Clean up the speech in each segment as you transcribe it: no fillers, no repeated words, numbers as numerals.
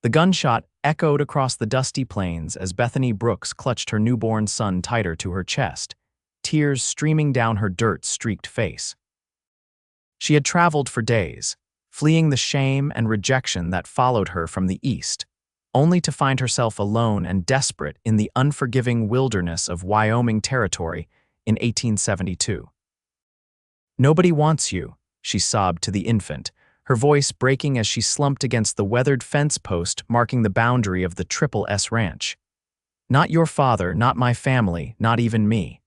The gunshot echoed across the dusty plains as Bethany Brooks clutched her newborn son tighter to her chest, tears streaming down her dirt-streaked face. She had traveled for days, fleeing the shame and rejection that followed her from the east, only to find herself alone and desperate in the unforgiving wilderness of Wyoming Territory in 1872. "Nobody wants you," she sobbed to the infant, her voice breaking as she slumped against the weathered fence post marking the boundary of the Triple S Ranch. "Not your father, not my family, not even me."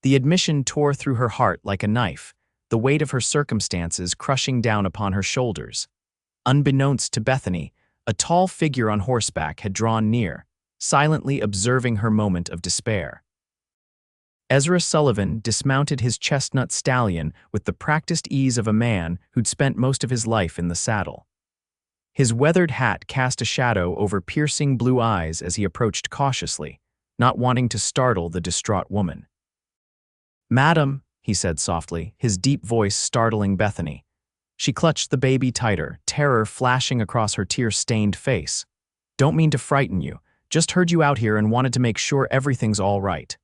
The admission tore through her heart like a knife, the weight of her circumstances crushing down upon her shoulders. Unbeknownst to Bethany, a tall figure on horseback had drawn near, silently observing her moment of despair. Ezra Sullivan dismounted his chestnut stallion with the practiced ease of a man who'd spent most of his life in the saddle. His weathered hat cast a shadow over piercing blue eyes as he approached cautiously, not wanting to startle the distraught woman. "Madam," he said softly, his deep voice startling Bethany. She clutched the baby tighter, terror flashing across her tear-stained face. "Don't mean to frighten you. Just heard you out here and wanted to make sure everything's all right."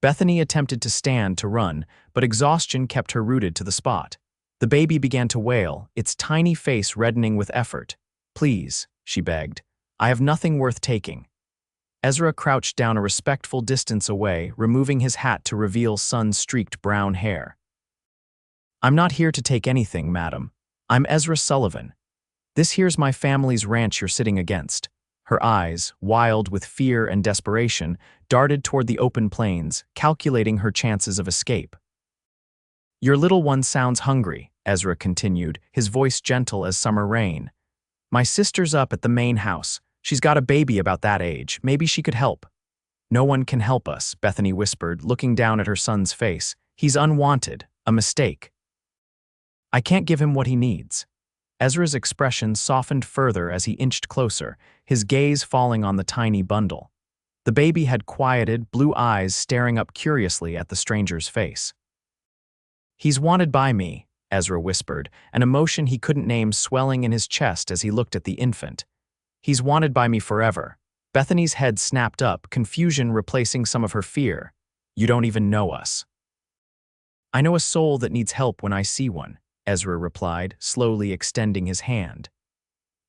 Bethany attempted to stand to run, but exhaustion kept her rooted to the spot. The baby began to wail, its tiny face reddening with effort. "Please," she begged. "I have nothing worth taking." Ezra crouched down a respectful distance away, removing his hat to reveal sun-streaked brown hair. "I'm not here to take anything, madam. I'm Ezra Sullivan. This here's my family's ranch you're sitting against." Her eyes, wild with fear and desperation, darted toward the open plains, calculating her chances of escape. "Your little one sounds hungry," Ezra continued, his voice gentle as summer rain. "My sister's up at the main house. She's got a baby about that age. Maybe she could help." "No one can help us," Bethany whispered, looking down at her son's face. "He's unwanted, a mistake. I can't give him what he needs." Ezra's expression softened further as he inched closer, his gaze falling on the tiny bundle. The baby had quieted, blue eyes staring up curiously at the stranger's face. "He's wanted by me," Ezra whispered, an emotion he couldn't name swelling in his chest as he looked at the infant. "He's wanted by me forever." Bethany's head snapped up, confusion replacing some of her fear. "You don't even know us." "I know a soul that needs help when I see one," Ezra replied, slowly extending his hand.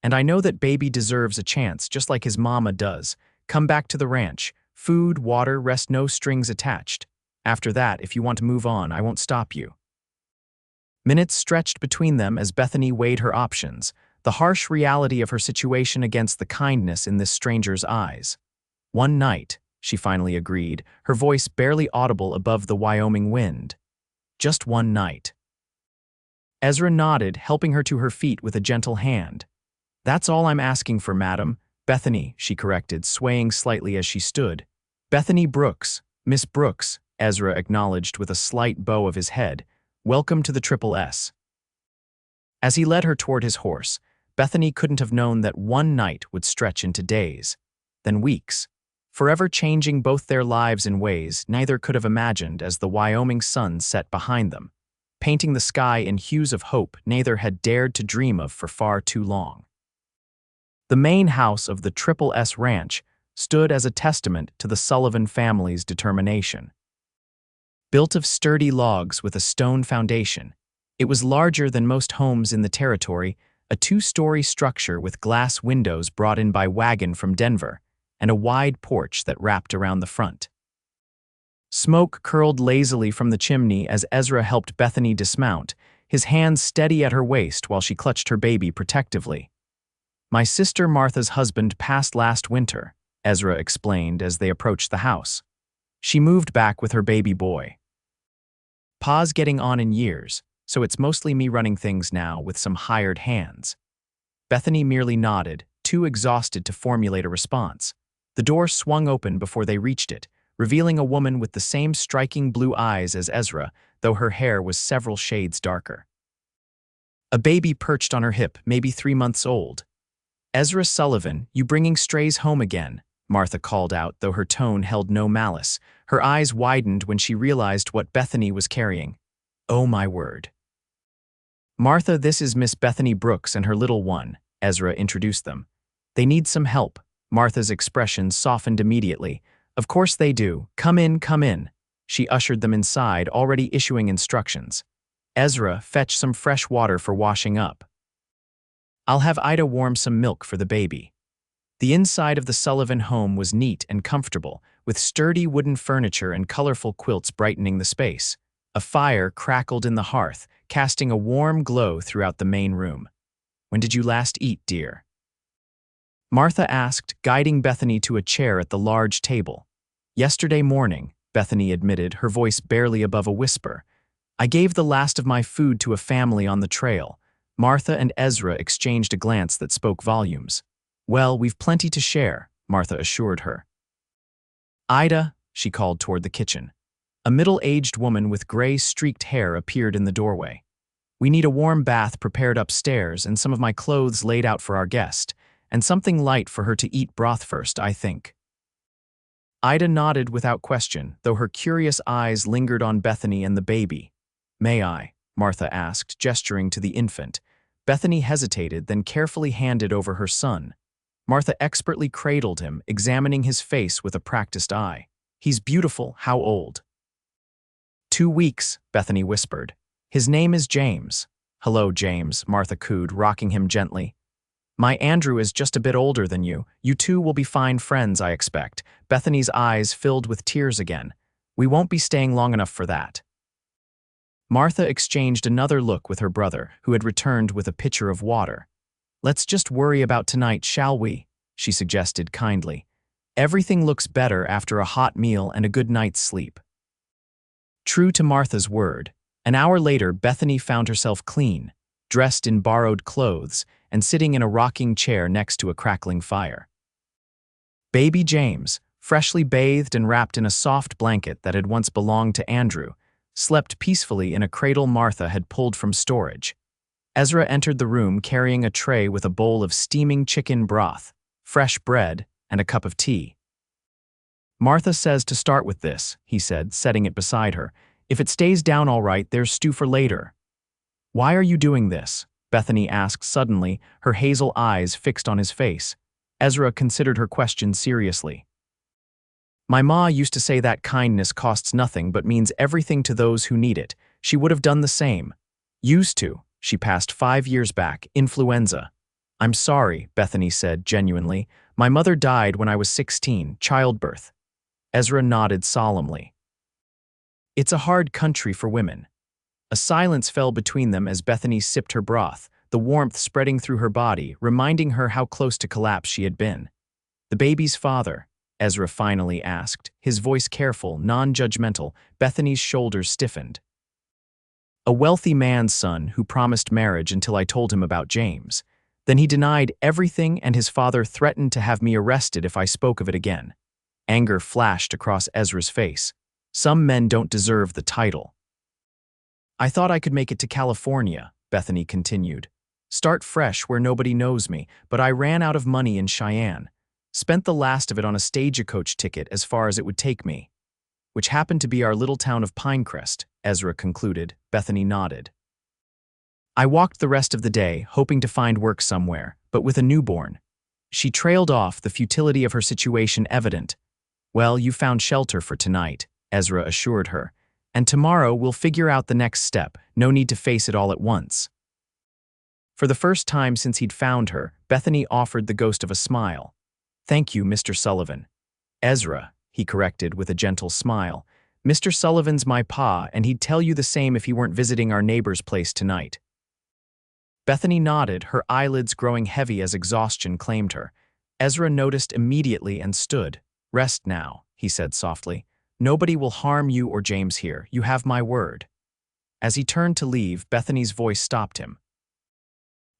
"And I know that baby deserves a chance, just like his mama does. Come back to the ranch. Food, water, rest, no strings attached. After that, if you want to move on, I won't stop you." Minutes stretched between them as Bethany weighed her options, the harsh reality of her situation against the kindness in this stranger's eyes. "One night," she finally agreed, her voice barely audible above the Wyoming wind. "Just one night." Ezra nodded, helping her to her feet with a gentle hand. "That's all I'm asking for, madam." "Bethany," she corrected, swaying slightly as she stood. "Bethany Brooks, Miss Brooks," Ezra acknowledged with a slight bow of his head. "Welcome to the Triple S." As he led her toward his horse, Bethany couldn't have known that one night would stretch into days, then weeks, forever changing both their lives in ways neither could have imagined as the Wyoming sun set behind them, painting the sky in hues of hope neither had dared to dream of for far too long. The main house of the Triple S Ranch stood as a testament to the Sullivan family's determination. Built of sturdy logs with a stone foundation, it was larger than most homes in the territory, a two-story structure with glass windows brought in by wagon from Denver, and a wide porch that wrapped around the front. Smoke curled lazily from the chimney as Ezra helped Bethany dismount, his hands steady at her waist while she clutched her baby protectively. "My sister Martha's husband passed last winter," Ezra explained as they approached the house. "She moved back with her baby boy. Pa's getting on in years, so it's mostly me running things now with some hired hands." Bethany merely nodded, too exhausted to formulate a response. The door swung open before they reached it, revealing a woman with the same striking blue eyes as Ezra, though her hair was several shades darker. A baby perched on her hip, maybe 3 months old. "Ezra Sullivan, you bringing strays home again?" Martha called out, though her tone held no malice. Her eyes widened when she realized what Bethany was carrying. "Oh my word." "Martha, this is Miss Bethany Brooks and her little one," Ezra introduced them. They need some help. Martha's expression softened immediately. Of course they do. Come in, come in. She ushered them inside, already issuing instructions. Ezra, fetch some fresh water for washing up. I'll have Ida warm some milk for the baby. The inside of the Sullivan home was neat and comfortable, with sturdy wooden furniture and colorful quilts brightening the space. A fire crackled in the hearth, casting a warm glow throughout the main room. When did you last eat, dear? Martha asked, guiding Bethany to a chair at the large table. Yesterday morning, Bethany admitted, her voice barely above a whisper. I gave the last of my food to a family on the trail. Martha and Ezra exchanged a glance that spoke volumes. Well, we've plenty to share, Martha assured her. Ida, she called toward the kitchen. A middle-aged woman with gray streaked hair appeared in the doorway. We need a warm bath prepared upstairs and some of my clothes laid out for our guest, and something light for her to eat broth first, I think. Ida nodded without question, though her curious eyes lingered on Bethany and the baby. May I? Martha asked, gesturing to the infant. Bethany hesitated, then carefully handed over her son. Martha expertly cradled him, examining his face with a practiced eye. He's beautiful. How old? 2 weeks, Bethany whispered. His name is James. Hello, James, Martha cooed, rocking him gently. My Andrew is just a bit older than you. You two will be fine friends, I expect. Bethany's eyes filled with tears again. We won't be staying long enough for that. Martha exchanged another look with her brother, who had returned with a pitcher of water. Let's just worry about tonight, shall we? She suggested kindly. Everything looks better after a hot meal and a good night's sleep. True to Martha's word, an hour later Bethany found herself clean, dressed in borrowed clothes, and sitting in a rocking chair next to a crackling fire. Baby James, freshly bathed and wrapped in a soft blanket that had once belonged to Andrew, slept peacefully in a cradle Martha had pulled from storage. Ezra entered the room carrying a tray with a bowl of steaming chicken broth, fresh bread, and a cup of tea. Martha says to start with this, he said, setting it beside her. If it stays down all right, there's stew for later. Why are you doing this? Bethany asked suddenly, her hazel eyes fixed on his face. Ezra considered her question seriously. My ma used to say that kindness costs nothing but means everything to those who need it. She would have done the same. Used to. She passed 5 years back, influenza. I'm sorry, Bethany said genuinely. My mother died when I was 16, childbirth. Ezra nodded solemnly. It's a hard country for women. A silence fell between them as Bethany sipped her broth, the warmth spreading through her body, reminding her how close to collapse she had been. The baby's father, Ezra finally asked, his voice careful, non-judgmental. Bethany's shoulders stiffened. A wealthy man's son who promised marriage until I told him about James. Then he denied everything and his father threatened to have me arrested if I spoke of it again. Anger flashed across Ezra's face. Some men don't deserve the title. I thought I could make it to California, Bethany continued. Start fresh where nobody knows me, but I ran out of money in Cheyenne. Spent the last of it on a stagecoach ticket as far as it would take me. Which happened to be our little town of Pinecrest, Ezra concluded. Bethany nodded. I walked the rest of the day, hoping to find work somewhere, but with a newborn. She trailed off, the futility of her situation evident. Well, you found shelter for tonight, Ezra assured her. And tomorrow we'll figure out the next step. No need to face it all at once. For the first time since he'd found her, Bethany offered the ghost of a smile. Thank you, Mr. Sullivan. Ezra, he corrected with a gentle smile. Mr. Sullivan's my pa, and he'd tell you the same if he weren't visiting our neighbor's place tonight. Bethany nodded, her eyelids growing heavy as exhaustion claimed her. Ezra noticed immediately and stood. Rest now, he said softly. Nobody will harm you or James here. You have my word. As he turned to leave, Bethany's voice stopped him.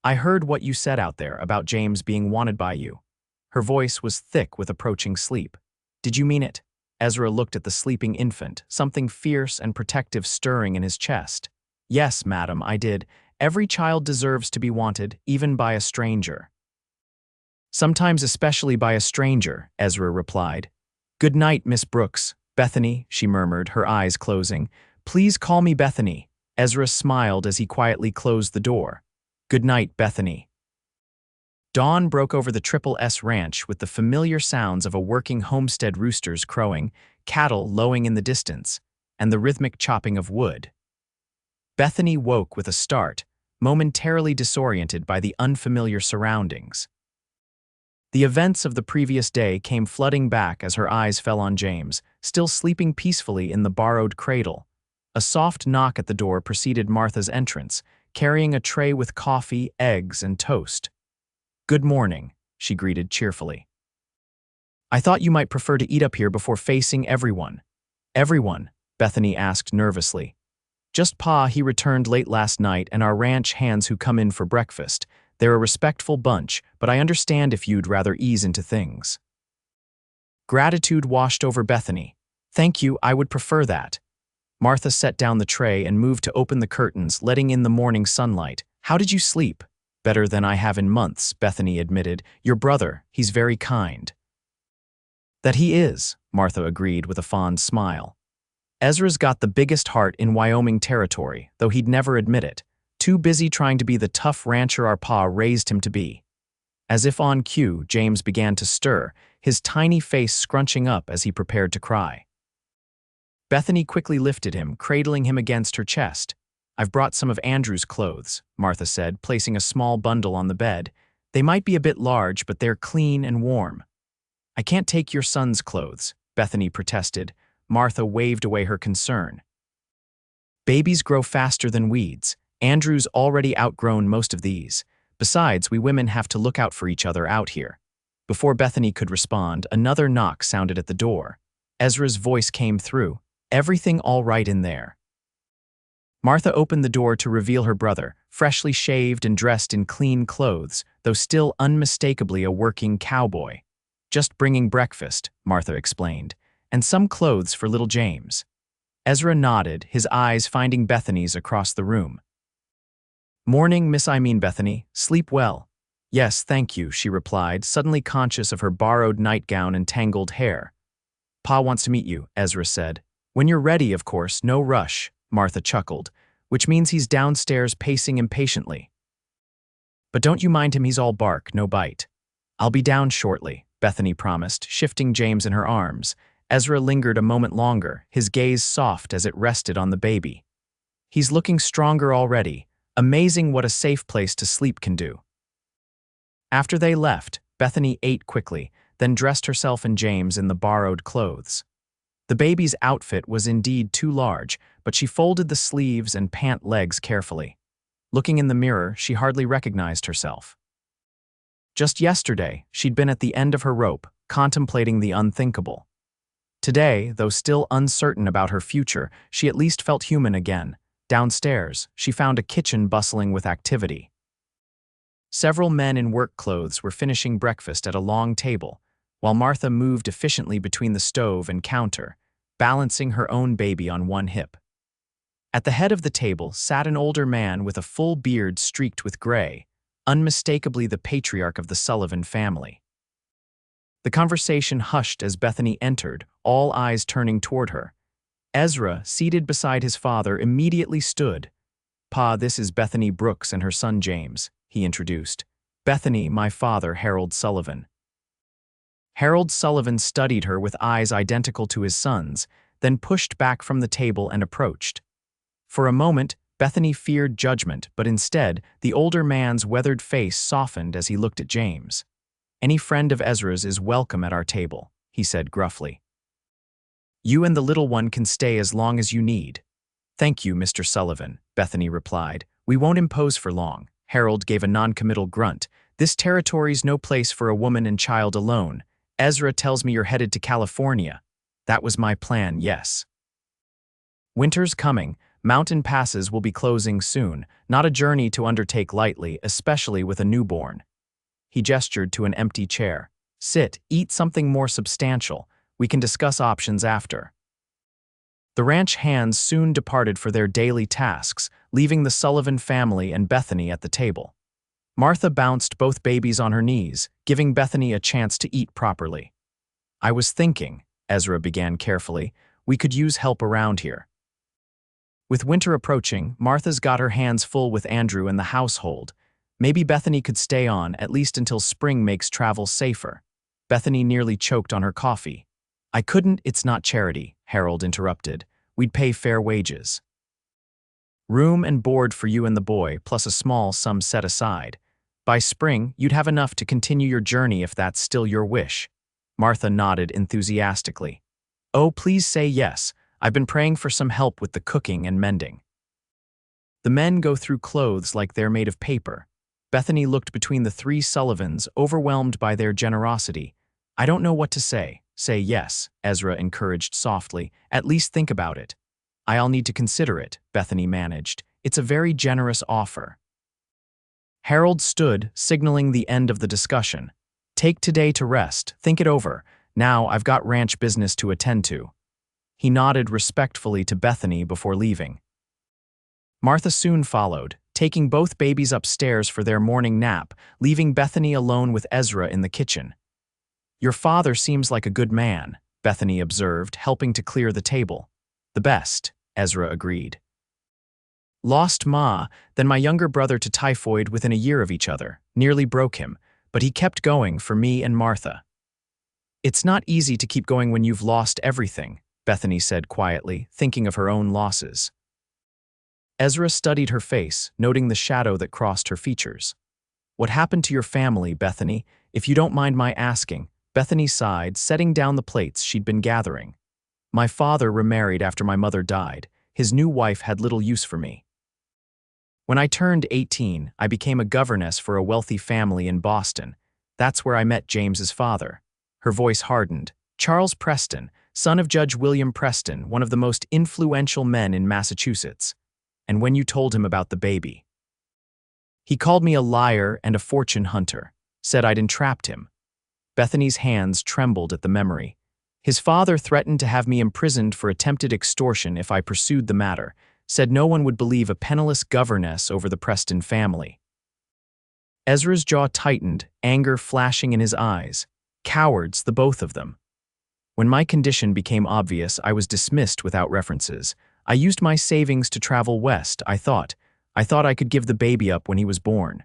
I heard what you said out there about James being wanted by you. Her voice was thick with approaching sleep. Did you mean it? Ezra looked at the sleeping infant, something fierce and protective stirring in his chest. Yes, madam, I did. Every child deserves to be wanted, even by a stranger. Sometimes especially by a stranger, Ezra replied. Good night, Miss Brooks. Bethany, she murmured, her eyes closing. Please call me Bethany. Ezra smiled as he quietly closed the door. Good night, Bethany. Dawn broke over the Triple S Ranch with the familiar sounds of a working homestead roosters crowing, cattle lowing in the distance, and the rhythmic chopping of wood. Bethany woke with a start, momentarily disoriented by the unfamiliar surroundings. The events of the previous day came flooding back as her eyes fell on James, still sleeping peacefully in the borrowed cradle. A soft knock at the door preceded Martha's entrance, carrying a tray with coffee, eggs, and toast. "Good morning," she greeted cheerfully. "I thought you might prefer to eat up here before facing everyone." "Everyone?" Bethany asked nervously. "Just Pa, he returned late last night, and our ranch hands who come in for breakfast. They're a respectful bunch, but I understand if you'd rather ease into things." Gratitude washed over Bethany. "Thank you, I would prefer that." Martha set down the tray and moved to open the curtains, letting in the morning sunlight. "How did you sleep?" "Better than I have in months," Bethany admitted. "Your brother, he's very kind." "That he is," Martha agreed with a fond smile. "Ezra's got the biggest heart in Wyoming Territory, though he'd never admit it. Too busy trying to be the tough rancher our pa raised him to be." As if on cue, James began to stir, his tiny face scrunching up as he prepared to cry. Bethany quickly lifted him, cradling him against her chest. "I've brought some of Andrew's clothes," Martha said, placing a small bundle on the bed. "They might be a bit large, but they're clean and warm." "I can't take your son's clothes," Bethany protested. Martha waved away her concern. "Babies grow faster than weeds. Andrew's already outgrown most of these. Besides, we women have to look out for each other out here." Before Bethany could respond, another knock sounded at the door. Ezra's voice came through. "Everything all right in there?" Martha opened the door to reveal her brother, freshly shaved and dressed in clean clothes, though still unmistakably a working cowboy. "Just bringing breakfast," Martha explained, "and some clothes for little James." Ezra nodded, his eyes finding Bethany's across the room. "Morning, Bethany. Sleep well." "Yes, thank you," she replied, suddenly conscious of her borrowed nightgown and tangled hair. "Pa wants to meet you," Ezra said. "When you're ready, of course, no rush," Martha chuckled, "which means he's downstairs pacing impatiently. But don't you mind him, he's all bark, no bite." "I'll be down shortly," Bethany promised, shifting James in her arms. Ezra lingered a moment longer, his gaze soft as it rested on the baby. "He's looking stronger already. Amazing what a safe place to sleep can do." After they left, Bethany ate quickly, then dressed herself and James in the borrowed clothes. The baby's outfit was indeed too large, but she folded the sleeves and pant legs carefully. Looking in the mirror, she hardly recognized herself. Just yesterday, she'd been at the end of her rope, contemplating the unthinkable. Today, though still uncertain about her future, she at least felt human again. Downstairs, she found a kitchen bustling with activity. Several men in work clothes were finishing breakfast at a long table, while Martha moved efficiently between the stove and counter, balancing her own baby on one hip. At the head of the table sat an older man with a full beard streaked with gray, unmistakably the patriarch of the Sullivan family. The conversation hushed as Bethany entered, all eyes turning toward her. Ezra, seated beside his father, immediately stood. "Pa, this is Bethany Brooks and her son James," he introduced. "Bethany, my father, Harold Sullivan." Harold Sullivan studied her with eyes identical to his son's, then pushed back from the table and approached. For a moment, Bethany feared judgment, but instead, the older man's weathered face softened as he looked at James. "Any friend of Ezra's is welcome at our table," he said gruffly. "You and the little one can stay as long as you need." "Thank you, Mr. Sullivan," Bethany replied. "We won't impose for long." Harold gave a non-committal grunt. "This territory's no place for a woman and child alone. Ezra tells me you're headed to California." "That was my plan, yes." "Winter's coming. Mountain passes will be closing soon. Not a journey to undertake lightly, especially with a newborn." He gestured to an empty chair. "Sit, eat something more substantial. We can discuss options after." The ranch hands soon departed for their daily tasks, leaving the Sullivan family and Bethany at the table. Martha bounced both babies on her knees, giving Bethany a chance to eat properly. "I was thinking," Ezra began carefully, "we could use help around here." With winter approaching, Martha's got her hands full with Andrew and the household. Maybe Bethany could stay on, at least until spring makes travel safer. Bethany nearly choked on her coffee. I couldn't, it's not charity, Harold interrupted. We'd pay fair wages. Room and board for you and the boy, plus a small sum set aside. By spring, you'd have enough to continue your journey if that's still your wish. Martha nodded enthusiastically. Oh, please say yes. I've been praying for some help with the cooking and mending. The men go through clothes like they're made of paper. Bethany looked between the three Sullivans, overwhelmed by their generosity. I don't know what to say. Say yes, Ezra encouraged softly. At least think about it. I'll need to consider it, Bethany managed. It's a very generous offer. Harold stood, signaling the end of the discussion. Take today to rest, think it over. Now I've got ranch business to attend to. He nodded respectfully to Bethany before leaving. Martha soon followed, taking both babies upstairs for their morning nap, leaving Bethany alone with Ezra in the kitchen. Your father seems like a good man, Bethany observed, helping to clear the table. The best, Ezra agreed. Lost Ma, then my younger brother to typhoid within a year of each other, nearly broke him, but he kept going for me and Martha. It's not easy to keep going when you've lost everything, Bethany said quietly, thinking of her own losses. Ezra studied her face, noting the shadow that crossed her features. What happened to your family, Bethany? If you don't mind my asking, Bethany sighed, setting down the plates she'd been gathering. My father remarried after my mother died. His new wife had little use for me. When I turned 18, I became a governess for a wealthy family in Boston. That's where I met James's father. Her voice hardened. Charles Preston, son of Judge William Preston, one of the most influential men in Massachusetts. And when you told him about the baby, he called me a liar and a fortune hunter, said I'd entrapped him. Bethany's hands trembled at the memory. His father threatened to have me imprisoned for attempted extortion if I pursued the matter, said no one would believe a penniless governess over the Preston family. Ezra's jaw tightened, anger flashing in his eyes. Cowards, the both of them. When my condition became obvious, I was dismissed without references. I used my savings to travel west, I thought. I thought I could give the baby up when he was born.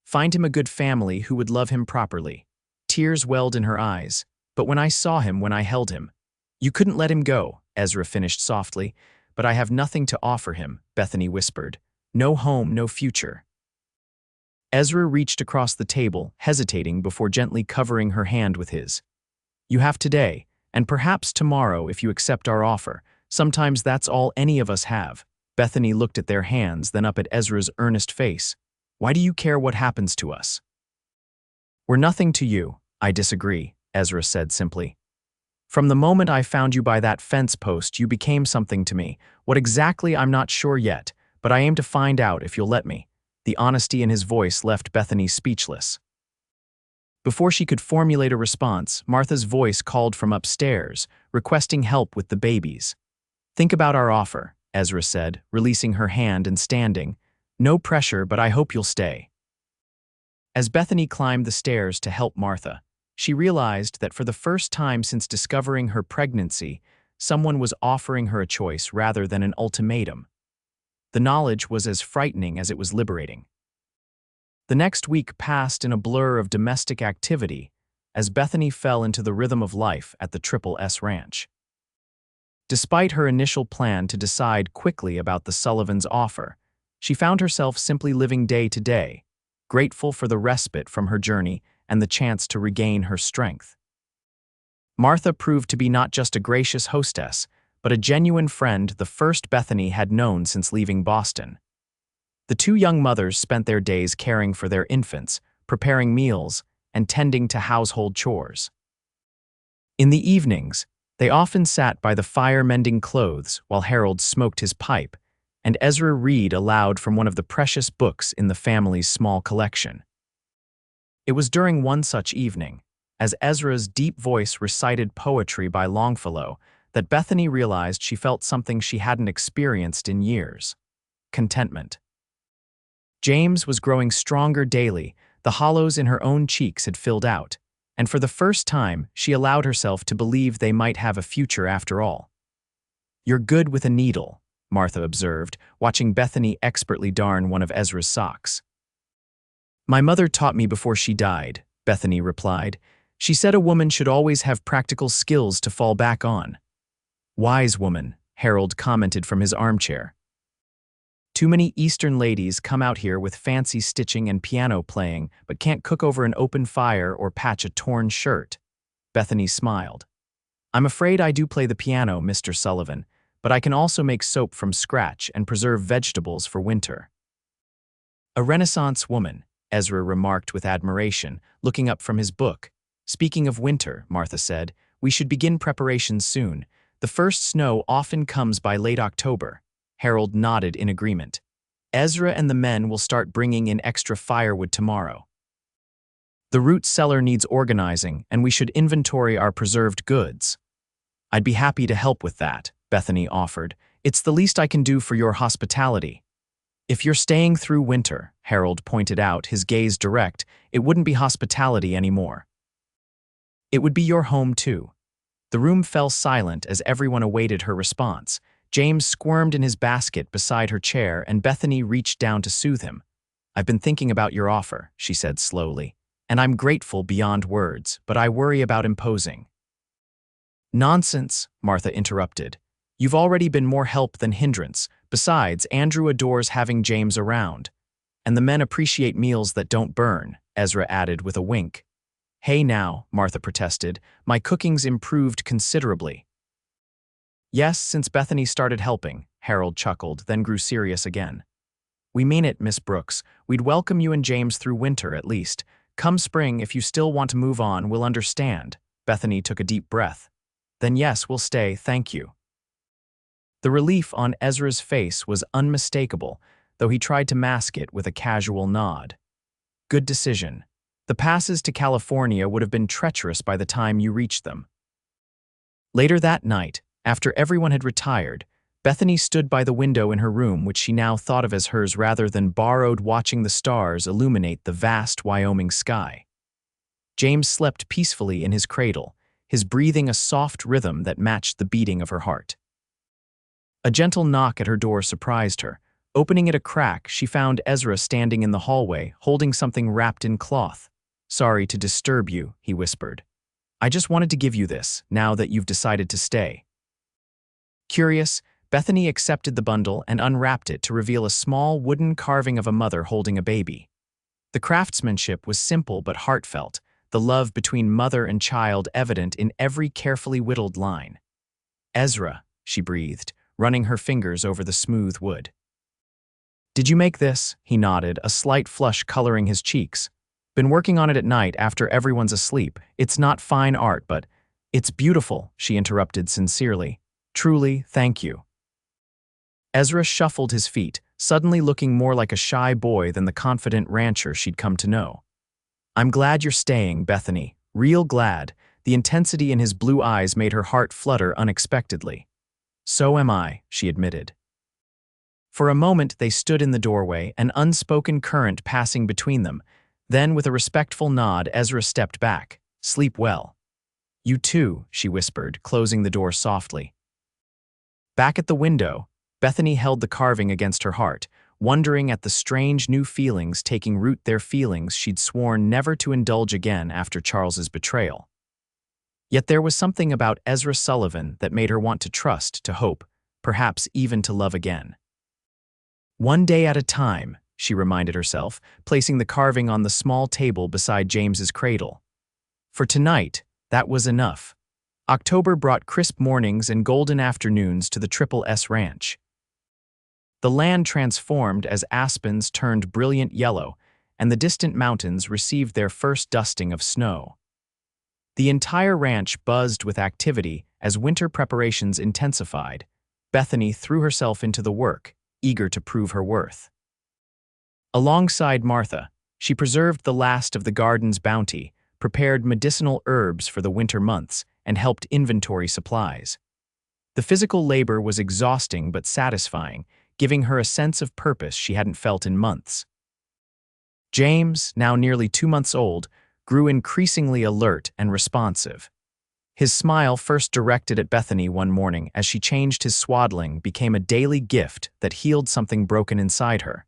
Find him a good family who would love him properly. Tears welled in her eyes. But when I saw him, when I held him, you couldn't let him go, Ezra finished softly. But I have nothing to offer him, Bethany whispered. No home, no future. Ezra reached across the table, hesitating before gently covering her hand with his. You have today, and perhaps tomorrow if you accept our offer. Sometimes that's all any of us have. Bethany looked at their hands, then up at Ezra's earnest face. Why do you care what happens to us? We're nothing to you. I disagree, Ezra said simply. From the moment I found you by that fence post, you became something to me. What exactly, I'm not sure yet, but I aim to find out if you'll let me. The honesty in his voice left Bethany speechless. Before she could formulate a response, Martha's voice called from upstairs, requesting help with the babies. Think about our offer, Ezra said, releasing her hand and standing. No pressure, but I hope you'll stay. As Bethany climbed the stairs to help Martha, she realized that for the first time since discovering her pregnancy, someone was offering her a choice rather than an ultimatum. The knowledge was as frightening as it was liberating. The next week passed in a blur of domestic activity as Bethany fell into the rhythm of life at the Triple S Ranch. Despite her initial plan to decide quickly about the Sullivans' offer, she found herself simply living day to day, grateful for the respite from her journey and the chance to regain her strength. Martha proved to be not just a gracious hostess, but a genuine friend, the first Bethany had known since leaving Boston. The two young mothers spent their days caring for their infants, preparing meals, and tending to household chores. In the evenings, they often sat by the fire mending clothes while Harold smoked his pipe, and Ezra read aloud from one of the precious books in the family's small collection. It was during one such evening, as Ezra's deep voice recited poetry by Longfellow, that Bethany realized she felt something she hadn't experienced in years: contentment. James was growing stronger daily, the hollows in her own cheeks had filled out, and for the first time she allowed herself to believe they might have a future after all. You're good with a needle, Martha observed, watching Bethany expertly darn one of Ezra's socks. My mother taught me before she died, Bethany replied. She said a woman should always have practical skills to fall back on. Wise woman, Harold commented from his armchair. Too many Eastern ladies come out here with fancy stitching and piano playing, but can't cook over an open fire or patch a torn shirt. Bethany smiled. I'm afraid I do play the piano, Mr. Sullivan, but I can also make soap from scratch and preserve vegetables for winter. A Renaissance woman, Ezra remarked with admiration, looking up from his book. Speaking of winter, Martha said, we should begin preparations soon. The first snow often comes by late October. Harold nodded in agreement. Ezra and the men will start bringing in extra firewood tomorrow. The root cellar needs organizing, and we should inventory our preserved goods. I'd be happy to help with that, Bethany offered. It's the least I can do for your hospitality. If you're staying through winter, Harold pointed out, his gaze direct, it wouldn't be hospitality anymore. It would be your home too. The room fell silent as everyone awaited her response. James squirmed in his basket beside her chair, and Bethany reached down to soothe him. I've been thinking about your offer, she said slowly, and I'm grateful beyond words, but I worry about imposing. Nonsense, Martha interrupted. You've already been more help than hindrance. Besides, Andrew adores having James around. And the men appreciate meals that don't burn, Ezra added with a wink. Hey now, Martha protested, my cooking's improved considerably. Yes, since Bethany started helping, Harold chuckled, then grew serious again. We mean it, Miss Brooks. We'd welcome you and James through winter, at least. Come spring, if you still want to move on, we'll understand. Bethany took a deep breath. Then yes, we'll stay, thank you. The relief on Ezra's face was unmistakable, though he tried to mask it with a casual nod. Good decision. The passes to California would have been treacherous by the time you reached them. Later that night, after everyone had retired, Bethany stood by the window in her room, which she now thought of as hers rather than borrowed, watching the stars illuminate the vast Wyoming sky. James slept peacefully in his cradle, his breathing a soft rhythm that matched the beating of her heart. A gentle knock at her door surprised her. Opening it a crack, she found Ezra standing in the hallway, holding something wrapped in cloth. Sorry to disturb you, he whispered. I just wanted to give you this, now that you've decided to stay. Curious, Bethany accepted the bundle and unwrapped it to reveal a small wooden carving of a mother holding a baby. The craftsmanship was simple but heartfelt, the love between mother and child evident in every carefully whittled line. Ezra, she breathed, running her fingers over the smooth wood. Did you make this? He nodded, a slight flush coloring his cheeks. Been working on it at night after everyone's asleep. It's not fine art, but it's beautiful, she interrupted sincerely. Truly, thank you. Ezra shuffled his feet, suddenly looking more like a shy boy than the confident rancher she'd come to know. I'm glad you're staying, Bethany. Real glad. The intensity in his blue eyes made her heart flutter unexpectedly. So am I, she admitted. For a moment they stood in the doorway, an unspoken current passing between them. Then, with a respectful nod, Ezra stepped back. Sleep well. You too, she whispered, closing the door softly. Back at the window, Bethany held the carving against her heart, wondering at the strange new feelings taking root there, feelings she'd sworn never to indulge again after Charles's betrayal. Yet there was something about Ezra Sullivan that made her want to trust, to hope, perhaps even to love again. One day at a time, she reminded herself, placing the carving on the small table beside James's cradle. For tonight, that was enough. October brought crisp mornings and golden afternoons to the Triple S Ranch. The land transformed as aspens turned brilliant yellow, and the distant mountains received their first dusting of snow. The entire ranch buzzed with activity as winter preparations intensified. Bethany threw herself into the work, eager to prove her worth. Alongside Martha, she preserved the last of the garden's bounty, prepared medicinal herbs for the winter months, and helped inventory supplies. The physical labor was exhausting but satisfying, giving her a sense of purpose she hadn't felt in months. James, now nearly 2 months old, grew increasingly alert and responsive. His smile, first directed at Bethany one morning as she changed his swaddling, became a daily gift that healed something broken inside her.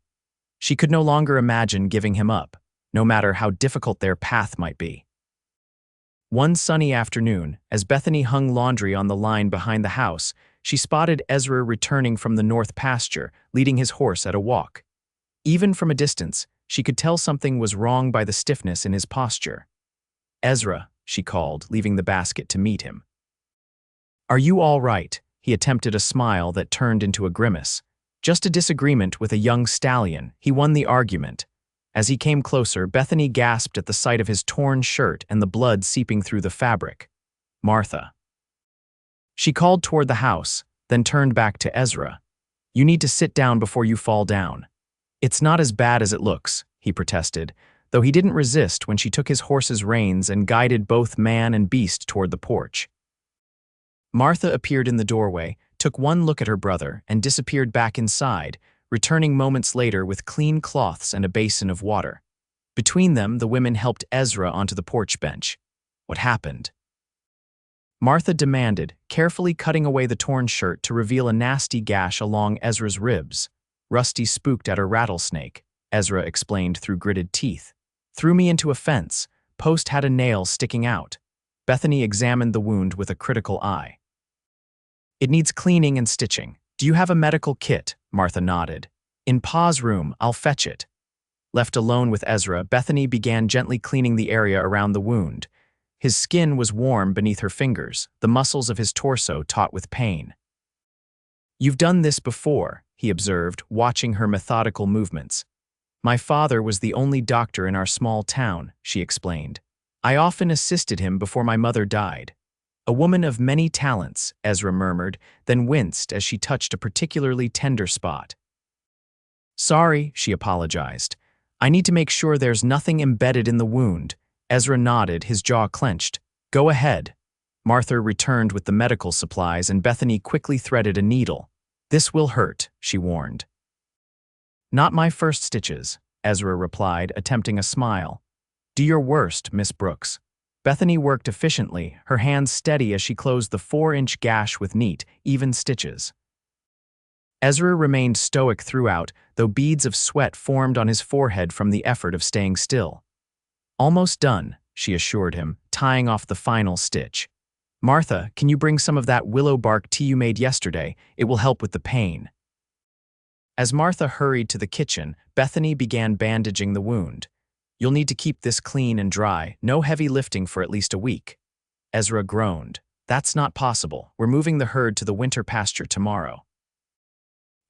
She could no longer imagine giving him up, no matter how difficult their path might be. One sunny afternoon, as Bethany hung laundry on the line behind the house, she spotted Ezra returning from the north pasture, leading his horse at a walk. Even from a distance, she could tell something was wrong by the stiffness in his posture. "Ezra," she called, leaving the basket to meet him. "Are you all right?" He attempted a smile that turned into a grimace. "Just a disagreement with a young stallion." He won the argument. As he came closer, Bethany gasped at the sight of his torn shirt and the blood seeping through the fabric. "Martha." She called toward the house, then turned back to Ezra. "You need to sit down before you fall down." "It's not as bad as it looks," he protested, though he didn't resist when she took his horse's reins and guided both man and beast toward the porch. Martha appeared in the doorway, took one look at her brother, and disappeared back inside, returning moments later with clean cloths and a basin of water. Between them, the women helped Ezra onto the porch bench. "What happened?" Martha demanded, carefully cutting away the torn shirt to reveal a nasty gash along Ezra's ribs. "Rusty spooked at a rattlesnake," Ezra explained through gritted teeth. "Threw me into a fence. Post had a nail sticking out." Bethany examined the wound with a critical eye. "It needs cleaning and stitching. Do you have a medical kit?" Martha nodded. "In Pa's room, I'll fetch it." Left alone with Ezra, Bethany began gently cleaning the area around the wound. His skin was warm beneath her fingers, the muscles of his torso taut with pain. "You've done this before," he observed, watching her methodical movements. "My father was the only doctor in our small town," she explained. "I often assisted him before my mother died." "A woman of many talents," Ezra murmured, then winced as she touched a particularly tender spot. "Sorry," she apologized. "I need to make sure there's nothing embedded in the wound." Ezra nodded, his jaw clenched. "Go ahead." Martha returned with the medical supplies and Bethany quickly threaded a needle. "This will hurt," she warned. "Not my first stitches," Ezra replied, attempting a smile. "Do your worst, Miss Brooks." Bethany worked efficiently, her hands steady as she closed the 4-inch gash with neat, even stitches. Ezra remained stoic throughout, though beads of sweat formed on his forehead from the effort of staying still. "Almost done," she assured him, tying off the final stitch. "Martha, can you bring some of that willow bark tea you made yesterday? It will help with the pain." As Martha hurried to the kitchen, Bethany began bandaging the wound. "You'll need to keep this clean and dry, no heavy lifting for at least a week." Ezra groaned. "That's not possible. We're moving the herd to the winter pasture tomorrow."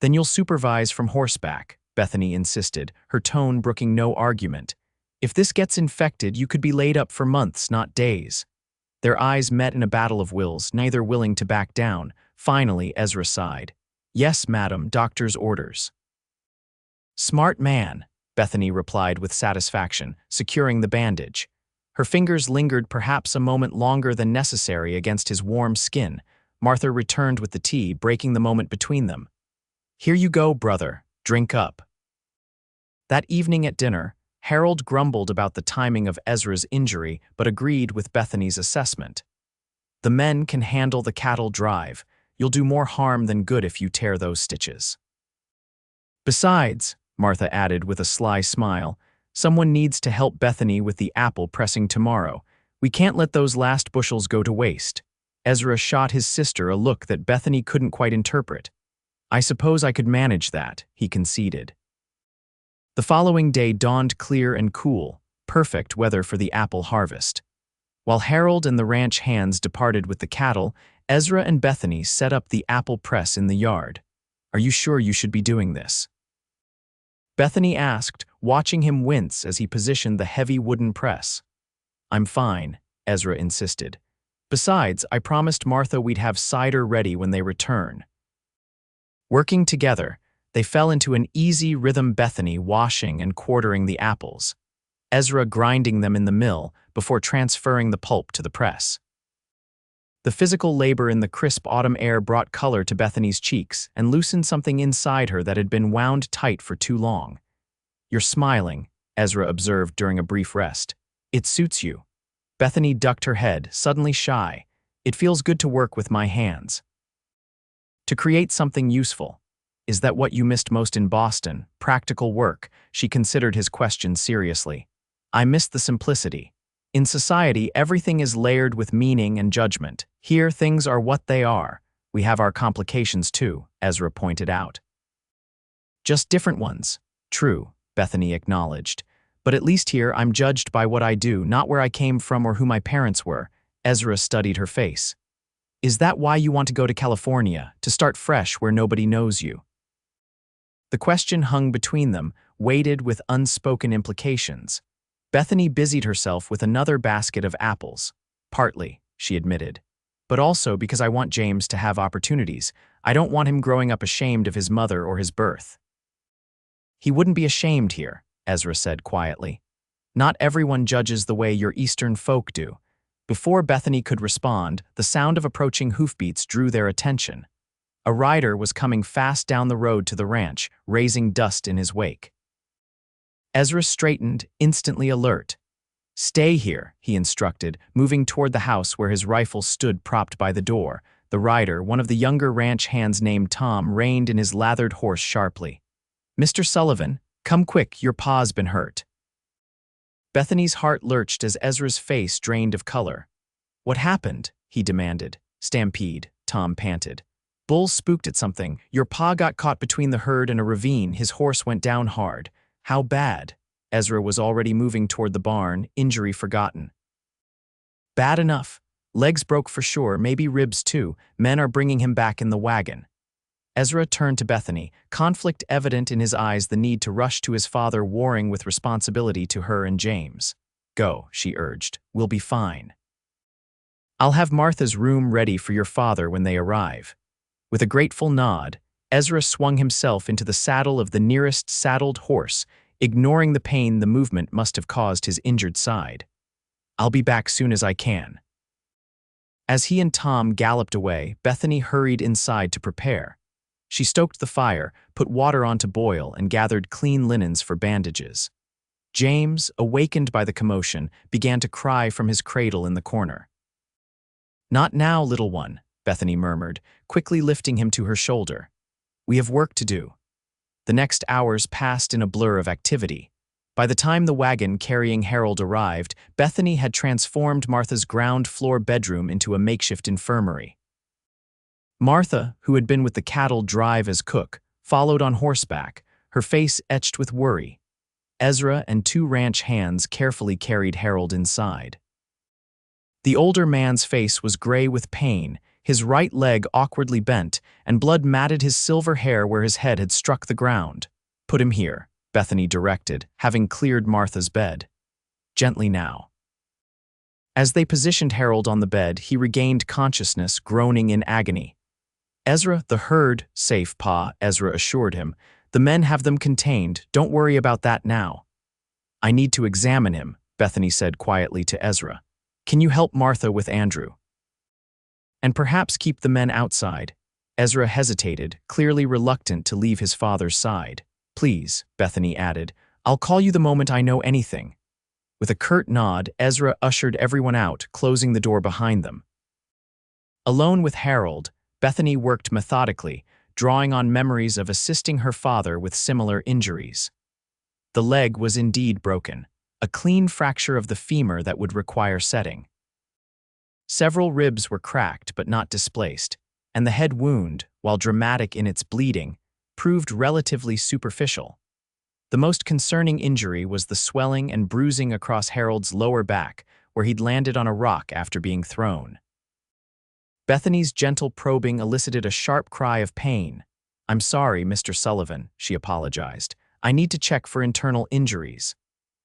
"Then you'll supervise from horseback," Bethany insisted, her tone brooking no argument. "If this gets infected, you could be laid up for months, not days." Their eyes met in a battle of wills, neither willing to back down. Finally, Ezra sighed. "Yes, madam, doctor's orders." "Smart man," Bethany replied with satisfaction, securing the bandage. Her fingers lingered perhaps a moment longer than necessary against his warm skin. Martha returned with the tea, breaking the moment between them. "Here you go, brother. Drink up." That evening at dinner, Harold grumbled about the timing of Ezra's injury but agreed with Bethany's assessment. "The men can handle the cattle drive. You'll do more harm than good if you tear those stitches." "Besides," Martha added with a sly smile, "someone needs to help Bethany with the apple pressing tomorrow. We can't let those last bushels go to waste." Ezra shot his sister a look that Bethany couldn't quite interpret. "I suppose I could manage that," he conceded. The following day dawned clear and cool, perfect weather for the apple harvest. While Harold and the ranch hands departed with the cattle, Ezra and Bethany set up the apple press in the yard. "Are you sure you should be doing this?" Bethany asked, watching him wince as he positioned the heavy wooden press. "I'm fine," Ezra insisted. "Besides, I promised Martha we'd have cider ready when they return." Working together, they fell into an easy rhythm, Bethany washing and quartering the apples, Ezra grinding them in the mill before transferring the pulp to the press. The physical labor in the crisp autumn air brought color to Bethany's cheeks and loosened something inside her that had been wound tight for too long. "You're smiling," Ezra observed during a brief rest. "It suits you." Bethany ducked her head, suddenly shy. "It feels good to work with my hands." "To create something useful. Is that what you missed most in Boston? Practical work?" She considered his question seriously. I miss the simplicity. In society, everything is layered with meaning and judgment. Here, things are what they are. We have our complications too, Ezra pointed out. Just different ones. True, Bethany acknowledged. But at least here, I'm judged by what I do, not where I came from or who my parents were. Ezra studied her face. Is that why you want to go to California, to start fresh where nobody knows you? The question hung between them, weighted with unspoken implications. Bethany busied herself with another basket of apples. Partly, she admitted. But also because I want James to have opportunities. I don't want him growing up ashamed of his mother or his birth. He wouldn't be ashamed here, Ezra said quietly. Not everyone judges the way your Eastern folk do. Before Bethany could respond, the sound of approaching hoofbeats drew their attention. A rider was coming fast down the road to the ranch, raising dust in his wake. Ezra straightened, instantly alert. Stay here, he instructed, moving toward the house where his rifle stood propped by the door. The rider, one of the younger ranch hands named Tom, reined in his lathered horse sharply. Mr. Sullivan, come quick, your paw's been hurt. Bethany's heart lurched as Ezra's face drained of color. What happened? He demanded. Stampede, Tom panted. Bull spooked at something. Your paw got caught between the herd and a ravine. His horse went down hard. How bad? Ezra was already moving toward the barn, injury forgotten. Bad enough. Legs broke for sure, maybe ribs too. Men are bringing him back in the wagon. Ezra turned to Bethany, conflict evident in his eyes, the need to rush to his father warring with responsibility to her and James. Go, she urged. We'll be fine. I'll have Martha's room ready for your father when they arrive. With a grateful nod, Ezra swung himself into the saddle of the nearest saddled horse, ignoring the pain the movement must have caused his injured side. I'll be back soon as I can. As he and Tom galloped away, Bethany hurried inside to prepare. She stoked the fire, put water on to boil, and gathered clean linens for bandages. James, awakened by the commotion, began to cry from his cradle in the corner. Not now, little one, Bethany murmured, quickly lifting him to her shoulder. We have work to do. The next hours passed in a blur of activity. By the time the wagon carrying Harold arrived, Bethany had transformed Martha's ground-floor bedroom into a makeshift infirmary. Martha, who had been with the cattle drive as cook, followed on horseback, her face etched with worry. Ezra and two ranch hands carefully carried Harold inside. The older man's face was gray with pain, his right leg awkwardly bent, and blood matted his silver hair where his head had struck the ground. Put him here, Bethany directed, having cleared Martha's bed. Gently now. As they positioned Harold on the bed, he regained consciousness, groaning in agony. Ezra, the herd, safe, Pa, Ezra assured him. The men have them contained, don't worry about that now. I need to examine him, Bethany said quietly to Ezra. Can you help Martha with Andrew? And perhaps keep the men outside. Ezra hesitated, clearly reluctant to leave his father's side. Please, Bethany added, I'll call you the moment I know anything. With a curt nod, Ezra ushered everyone out, closing the door behind them. Alone with Harold, Bethany worked methodically, drawing on memories of assisting her father with similar injuries. The leg was indeed broken, a clean fracture of the femur that would require setting. Several ribs were cracked but not displaced, and the head wound, while dramatic in its bleeding, proved relatively superficial. The most concerning injury was the swelling and bruising across Harold's lower back, where he'd landed on a rock after being thrown. Bethany's gentle probing elicited a sharp cry of pain. I'm sorry, Mr. Sullivan, she apologized. I need to check for internal injuries.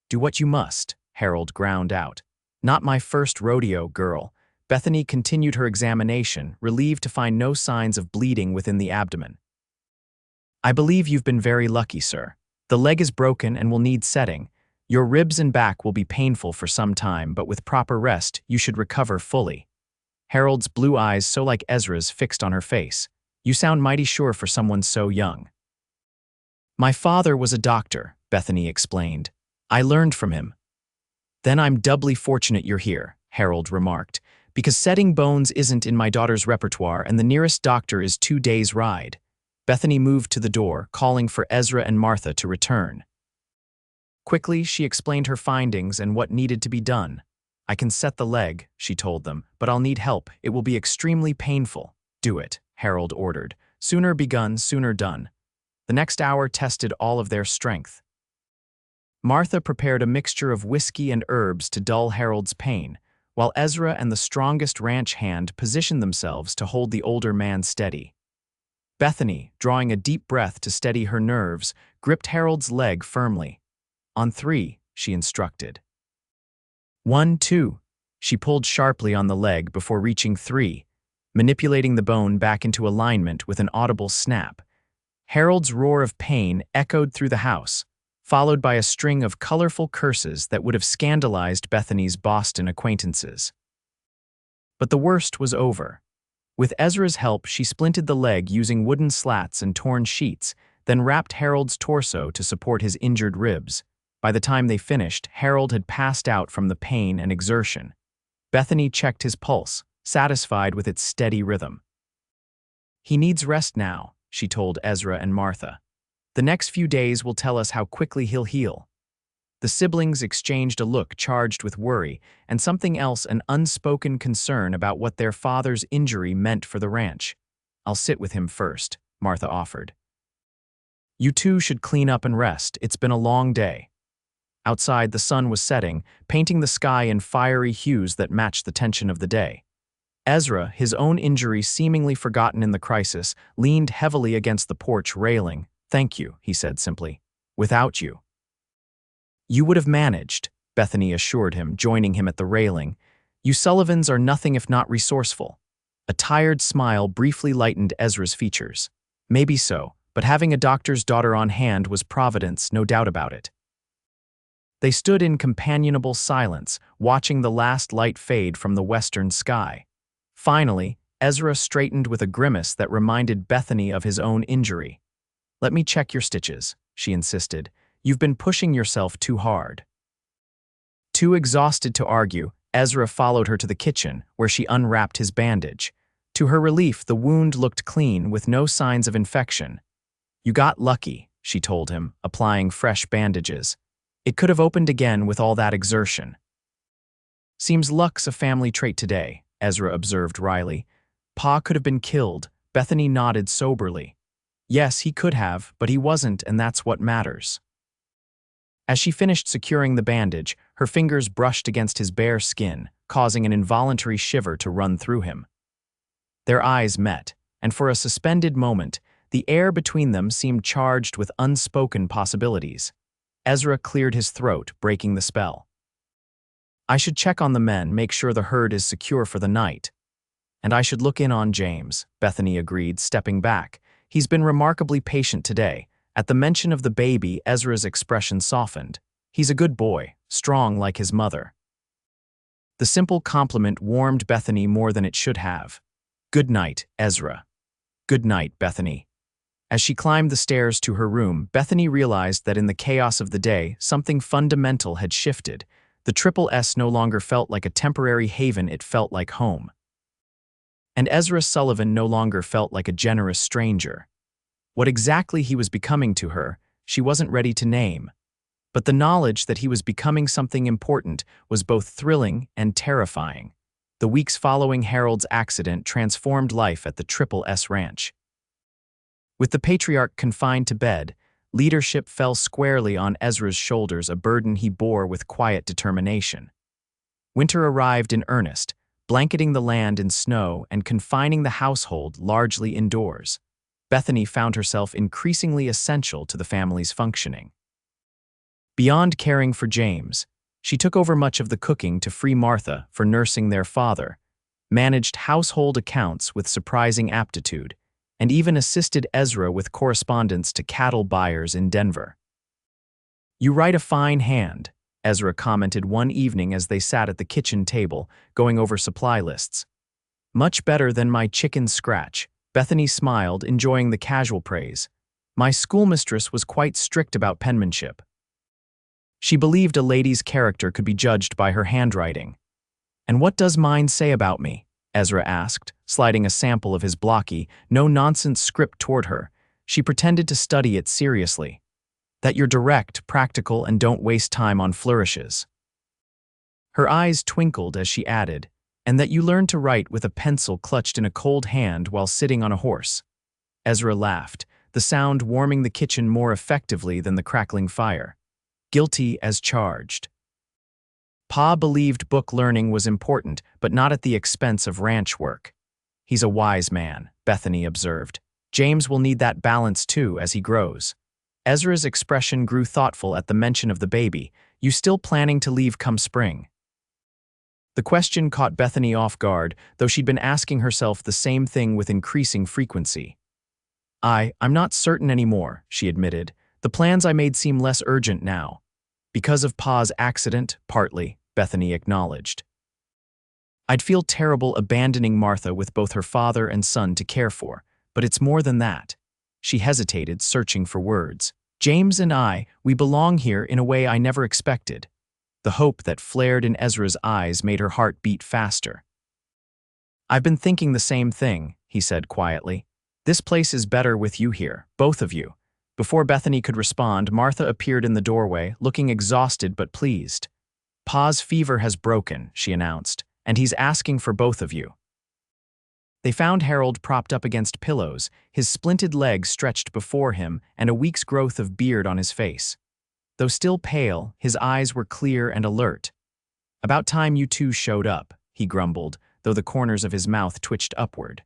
Do what you must, Harold ground out. Not my first rodeo, girl. Bethany continued her examination, relieved to find no signs of bleeding within the abdomen. I believe you've been very lucky, sir. The leg is broken and will need setting. Your ribs and back will be painful for some time, but with proper rest, you should recover fully. Harold's blue eyes, so like Ezra's, fixed on her face. You sound mighty sure for someone so young. My father was a doctor, Bethany explained. I learned from him. Then I'm doubly fortunate you're here, Harold remarked, because setting bones isn't in my daughter's repertoire and the nearest doctor is 2 days' ride. Bethany moved to the door, calling for Ezra and Martha to return. Quickly, she explained her findings and what needed to be done. "I can set the leg," she told them, "but I'll need help. It will be extremely painful." "Do it," Harold ordered. Sooner begun, sooner done. The next hour tested all of their strength. Martha prepared a mixture of whiskey and herbs to dull Harold's pain, while Ezra and the strongest ranch hand positioned themselves to hold the older man steady. Bethany, drawing a deep breath to steady her nerves, gripped Harold's leg firmly. "On 3, she instructed. 1, 2. She pulled sharply on the leg before reaching 3, manipulating the bone back into alignment with an audible snap. Harold's roar of pain echoed through the house, followed by a string of colorful curses that would have scandalized Bethany's Boston acquaintances. But the worst was over. With Ezra's help, she splinted the leg using wooden slats and torn sheets, then wrapped Harold's torso to support his injured ribs. By the time they finished, Harold had passed out from the pain and exertion. Bethany checked his pulse, satisfied with its steady rhythm. "He needs rest now," she told Ezra and Martha. "The next few days will tell us how quickly he'll heal." The siblings exchanged a look charged with worry and something else, an unspoken concern about what their father's injury meant for the ranch. "I'll sit with him first," Martha offered. "You two should clean up and rest. It's been a long day." Outside, the sun was setting, painting the sky in fiery hues that matched the tension of the day. Ezra, his own injury seemingly forgotten in the crisis, leaned heavily against the porch railing. "Thank you," he said simply. "Without you." "You would have managed," Bethany assured him, joining him at the railing. "You Sullivans are nothing if not resourceful." A tired smile briefly lightened Ezra's features. Maybe so, but having a doctor's daughter on hand was providence, no doubt about it. They stood in companionable silence, watching the last light fade from the western sky. Finally, Ezra straightened with a grimace that reminded Bethany of his own injury. "Let me check your stitches," she insisted. "You've been pushing yourself too hard." Too exhausted to argue, Ezra followed her to the kitchen, where she unwrapped his bandage. To her relief, the wound looked clean, with no signs of infection. "You got lucky," she told him, applying fresh bandages. "It could have opened again with all that exertion." "Seems luck's a family trait today," Ezra observed wryly. "Pa could have been killed." Bethany nodded soberly. "Yes, he could have, but he wasn't, and that's what matters." As she finished securing the bandage, her fingers brushed against his bare skin, causing an involuntary shiver to run through him. Their eyes met, and for a suspended moment, the air between them seemed charged with unspoken possibilities. Ezra cleared his throat, breaking the spell. "I should check on the men, make sure the herd is secure for the night." "And I should look in on James," Bethany agreed, stepping back. "He's been remarkably patient today." At the mention of the baby, Ezra's expression softened. "He's a good boy, strong like his mother." The simple compliment warmed Bethany more than it should have. "Good night, Ezra." "Good night, Bethany." As she climbed the stairs to her room, Bethany realized that in the chaos of the day, something fundamental had shifted. The Triple S no longer felt like a temporary haven, it felt like home. And Ezra Sullivan no longer felt like a generous stranger. What exactly he was becoming to her, she wasn't ready to name. But the knowledge that he was becoming something important was both thrilling and terrifying. The weeks following Harold's accident transformed life at the Triple S Ranch. With the patriarch confined to bed, leadership fell squarely on Ezra's shoulders, a burden he bore with quiet determination. Winter arrived in earnest, blanketing the land in snow and confining the household largely indoors. Bethany found herself increasingly essential to the family's functioning. Beyond caring for James, she took over much of the cooking to free Martha for nursing their father, managed household accounts with surprising aptitude, and even assisted Ezra with correspondence to cattle buyers in Denver. "You write a fine hand," Ezra commented one evening as they sat at the kitchen table, going over supply lists. "Much better than my chicken scratch." Bethany smiled, enjoying the casual praise. "My schoolmistress was quite strict about penmanship." She believed a lady's character could be judged by her handwriting. "And what does mine say about me?" Ezra asked, sliding a sample of his blocky, no-nonsense script toward her. She pretended to study it seriously. That you're direct, practical, and don't waste time on flourishes. Her eyes twinkled as she added, and that you learn to write with a pencil clutched in a cold hand while sitting on a horse. Ezra laughed, the sound warming the kitchen more effectively than the crackling fire. Guilty as charged. Pa believed book learning was important, but not at the expense of ranch work. He's a wise man, Bethany observed. James will need that balance too as he grows. Ezra's expression grew thoughtful at the mention of the baby. You still planning to leave come spring? The question caught Bethany off guard, though she'd been asking herself the same thing with increasing frequency. I'm not certain anymore, she admitted. The plans I made seem less urgent now. Because of Pa's accident, partly, Bethany acknowledged. I'd feel terrible abandoning Martha with both her father and son to care for, but it's more than that. She hesitated, searching for words. James and we belong here in a way I never expected. The hope that flared in Ezra's eyes made her heart beat faster. I've been thinking the same thing, he said quietly. This place is better with you here, both of you. Before Bethany could respond, Martha appeared in the doorway, looking exhausted but pleased. Pa's fever has broken, she announced, and he's asking for both of you. They found Harold propped up against pillows, his splinted legs stretched before him and a week's growth of beard on his face. Though still pale, his eyes were clear and alert. About time you two showed up, he grumbled, though the corners of his mouth twitched upward.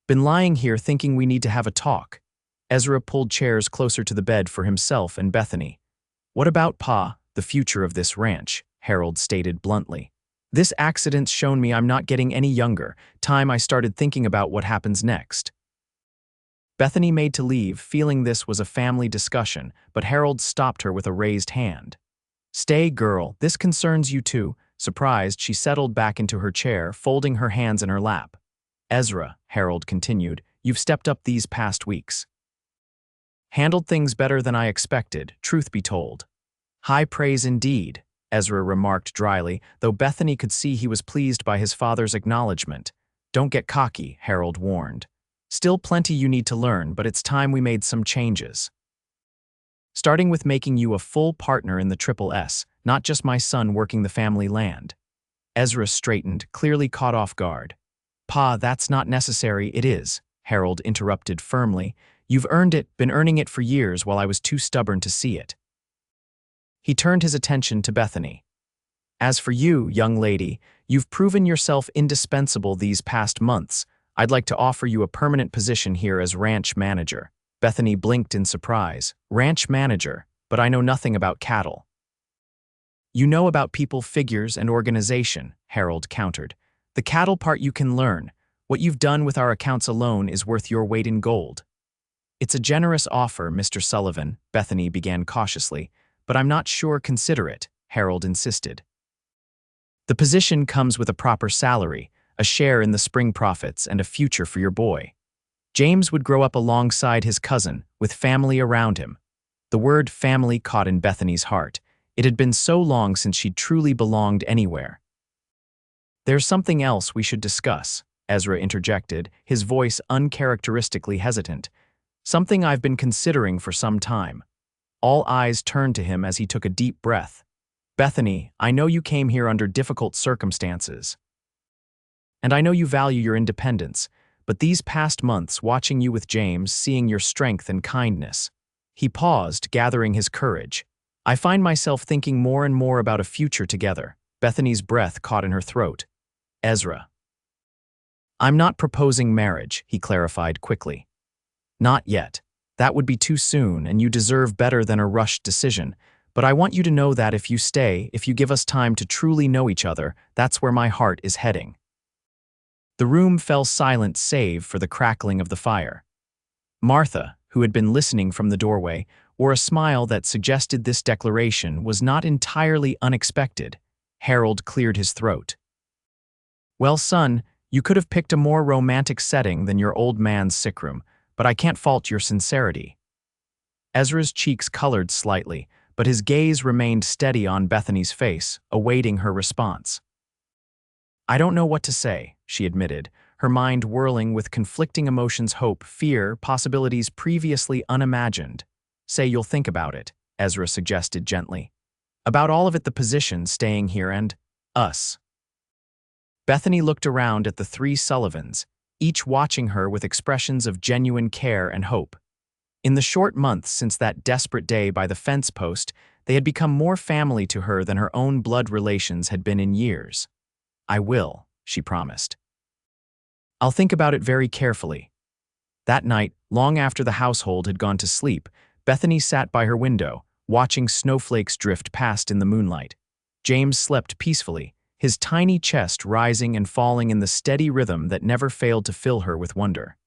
Been lying here thinking we need to have a talk. Ezra pulled chairs closer to the bed for himself and Bethany. What about Pa, the future of this ranch? Harold stated bluntly. This accident's shown me I'm not getting any younger. Time I started thinking about what happens next. Bethany made to leave, feeling this was a family discussion, but Harold stopped her with a raised hand. Stay, girl, this concerns you too. Surprised, she settled back into her chair, folding her hands in her lap. Ezra, Harold continued, you've stepped up these past weeks. Handled things better than I expected, truth be told. High praise indeed, Ezra remarked dryly, though Bethany could see he was pleased by his father's acknowledgement. Don't get cocky, Harold warned. Still plenty you need to learn, but it's time we made some changes. Starting with making you a full partner in the Triple S, not just my son working the family land. Ezra straightened, clearly caught off guard. Pa, that's not necessary, it is, Harold interrupted firmly. You've earned it, been earning it for years while I was too stubborn to see it. He turned his attention to Bethany. As for you, young lady, you've proven yourself indispensable these past months. I'd like to offer you a permanent position here as ranch manager. Bethany blinked in surprise. Ranch manager, but I know nothing about cattle. You know about people, figures, and organization, Harold countered. The cattle part you can learn. What you've done with our accounts alone is worth your weight in gold. It's a generous offer, Mr. Sullivan, Bethany began cautiously, but I'm not sure consider it, Harold insisted. The position comes with a proper salary, a share in the spring profits, and a future for your boy. James would grow up alongside his cousin, with family around him. The word family caught in Bethany's heart. It had been so long since she'd truly belonged anywhere. There's something else we should discuss, Ezra interjected, his voice uncharacteristically hesitant. Something I've been considering for some time. All eyes turned to him as he took a deep breath. Bethany, I know you came here under difficult circumstances. And I know you value your independence, but these past months, watching you with James, seeing your strength and kindness. He paused, gathering his courage. I find myself thinking more and more about a future together. Bethany's breath caught in her throat. Ezra. I'm not proposing marriage, he clarified quickly. Not yet. That would be too soon, and you deserve better than a rushed decision. But I want you to know that if you stay, if you give us time to truly know each other, that's where my heart is heading. The room fell silent save for the crackling of the fire. Martha, who had been listening from the doorway, wore a smile that suggested this declaration was not entirely unexpected. Harold cleared his throat. Well, son, you could have picked a more romantic setting than your old man's sickroom, but I can't fault your sincerity. Ezra's cheeks colored slightly, but his gaze remained steady on Bethany's face, awaiting her response. I don't know what to say, she admitted, her mind whirling with conflicting emotions, hope, fear, possibilities previously unimagined. Say you'll think about it, Ezra suggested gently. About all of it, the position, staying here, and us. Bethany looked around at the three Sullivans, each watching her with expressions of genuine care and hope. In the short months since that desperate day by the fence post, they had become more family to her than her own blood relations had been in years. I will, she promised. I'll think about it very carefully. That night, long after the household had gone to sleep, Bethany sat by her window, watching snowflakes drift past in the moonlight. James slept peacefully, his tiny chest rising and falling in the steady rhythm that never failed to fill her with wonder.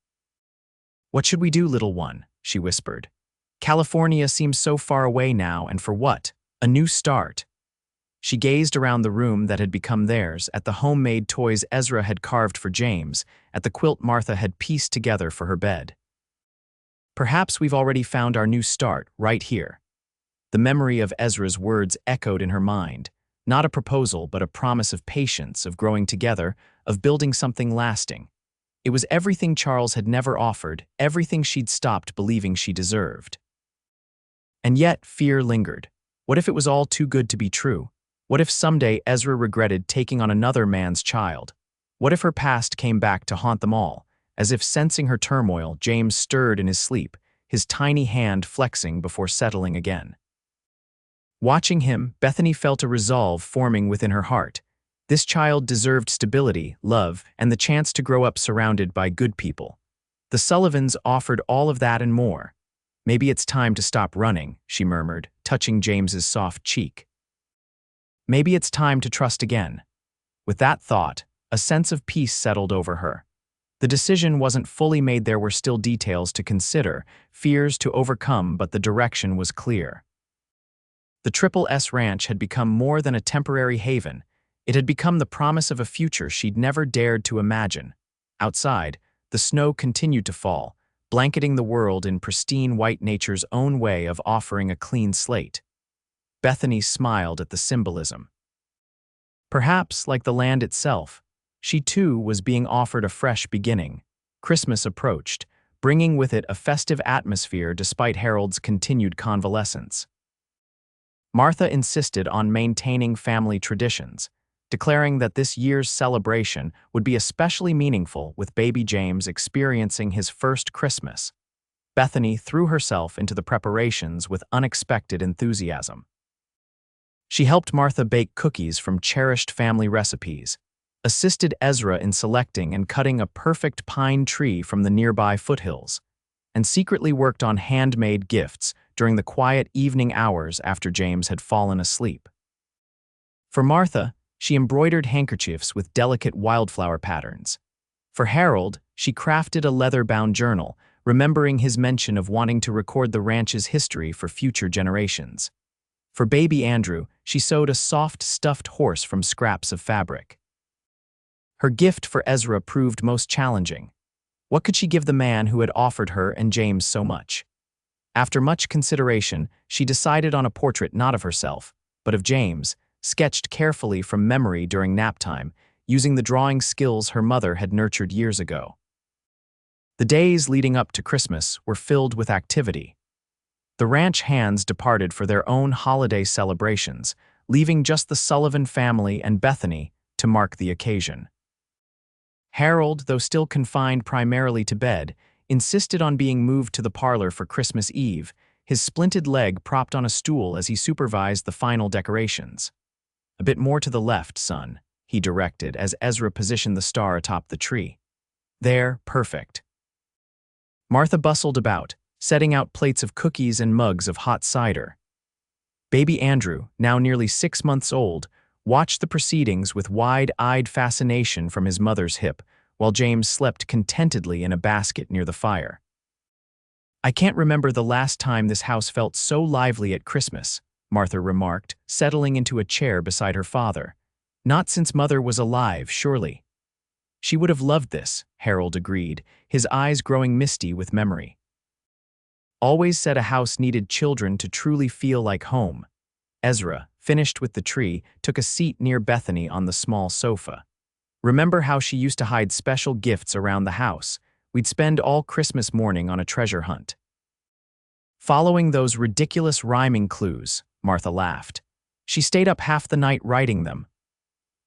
"What should we do, little one?" she whispered. "California seems so far away now, and for what? A new start." She gazed around the room that had become theirs, at the homemade toys Ezra had carved for James, at the quilt Martha had pieced together for her bed. "Perhaps we've already found our new start, right here." The memory of Ezra's words echoed in her mind, not a proposal but a promise of patience, of growing together, of building something lasting. It was everything Charles had never offered, everything she'd stopped believing she deserved. And yet, fear lingered. What if it was all too good to be true? What if someday Ezra regretted taking on another man's child? What if her past came back to haunt them all? As if sensing her turmoil, James stirred in his sleep, his tiny hand flexing before settling again. Watching him, Bethany felt a resolve forming within her heart. This child deserved stability, love, and the chance to grow up surrounded by good people. The Sullivans offered all of that and more. "Maybe it's time to stop running," she murmured, touching James's soft cheek. "Maybe it's time to trust again." With that thought, a sense of peace settled over her. The decision wasn't fully made, there were still details to consider, fears to overcome, but the direction was clear. The Triple S Ranch had become more than a temporary haven. It had become the promise of a future she'd never dared to imagine. Outside, the snow continued to fall, blanketing the world in pristine white, nature's own way of offering a clean slate. Bethany smiled at the symbolism. Perhaps, like the land itself, she too was being offered a fresh beginning. Christmas approached, bringing with it a festive atmosphere despite Harold's continued convalescence. Martha insisted on maintaining family traditions, declaring that this year's celebration would be especially meaningful with baby James experiencing his first Christmas. Bethany threw herself into the preparations with unexpected enthusiasm. She helped Martha bake cookies from cherished family recipes, assisted Ezra in selecting and cutting a perfect pine tree from the nearby foothills, and secretly worked on handmade gifts during the quiet evening hours after James had fallen asleep. For Martha, she embroidered handkerchiefs with delicate wildflower patterns. For Harold, she crafted a leather-bound journal, remembering his mention of wanting to record the ranch's history for future generations. For baby Andrew, she sewed a soft, stuffed horse from scraps of fabric. Her gift for Ezra proved most challenging. What could she give the man who had offered her and James so much? After much consideration, she decided on a portrait not of herself, but of James, sketched carefully from memory during nap time, using the drawing skills her mother had nurtured years ago. The days leading up to Christmas were filled with activity. The ranch hands departed for their own holiday celebrations, leaving just the Sullivan family and Bethany to mark the occasion. Harold, though still confined primarily to bed, insisted on being moved to the parlor for Christmas Eve, his splinted leg propped on a stool as he supervised the final decorations. "A bit more to the left, son," he directed as Ezra positioned the star atop the tree. "There, perfect." Martha bustled about, setting out plates of cookies and mugs of hot cider. Baby Andrew, now nearly 6 months old, watched the proceedings with wide-eyed fascination from his mother's hip, while James slept contentedly in a basket near the fire. "I can't remember the last time this house felt so lively at Christmas," Martha remarked, settling into a chair beside her father. "Not since Mother was alive, surely." "She would have loved this," Harold agreed, his eyes growing misty with memory. "Always said a house needed children to truly feel like home." Ezra, finished with the tree, took a seat near Bethany on the small sofa. "Remember how she used to hide special gifts around the house? We'd spend all Christmas morning on a treasure hunt." Following those ridiculous rhyming clues, Martha laughed. She stayed up half the night writing them.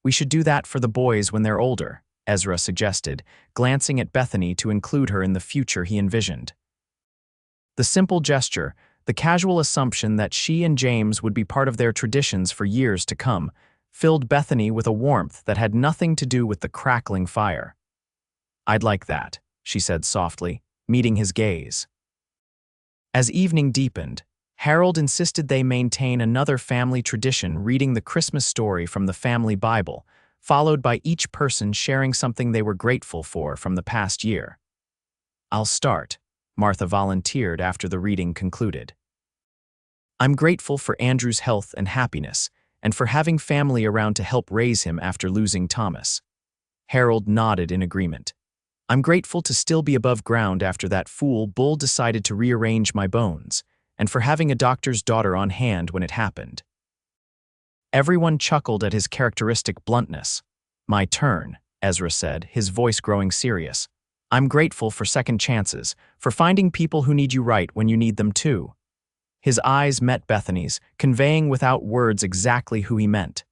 We should do that for the boys when they're older, Ezra suggested, glancing at Bethany to include her in the future he envisioned. The simple gesture, the casual assumption that she and James would be part of their traditions for years to come, filled Bethany with a warmth that had nothing to do with the crackling fire. "I'd like that," she said softly, meeting his gaze. As evening deepened, Harold insisted they maintain another family tradition, reading the Christmas story from the family Bible, followed by each person sharing something they were grateful for from the past year. "I'll start," Martha volunteered after the reading concluded. "I'm grateful for Andrew's health and happiness, and for having family around to help raise him after losing Thomas." Harold nodded in agreement. "I'm grateful to still be above ground after that fool bull decided to rearrange my bones, and for having a doctor's daughter on hand when it happened." Everyone chuckled at his characteristic bluntness. "My turn," Ezra said, his voice growing serious. "I'm grateful for second chances, for finding people who need you right when you need them too." His eyes met Bethany's, conveying without words exactly who he meant.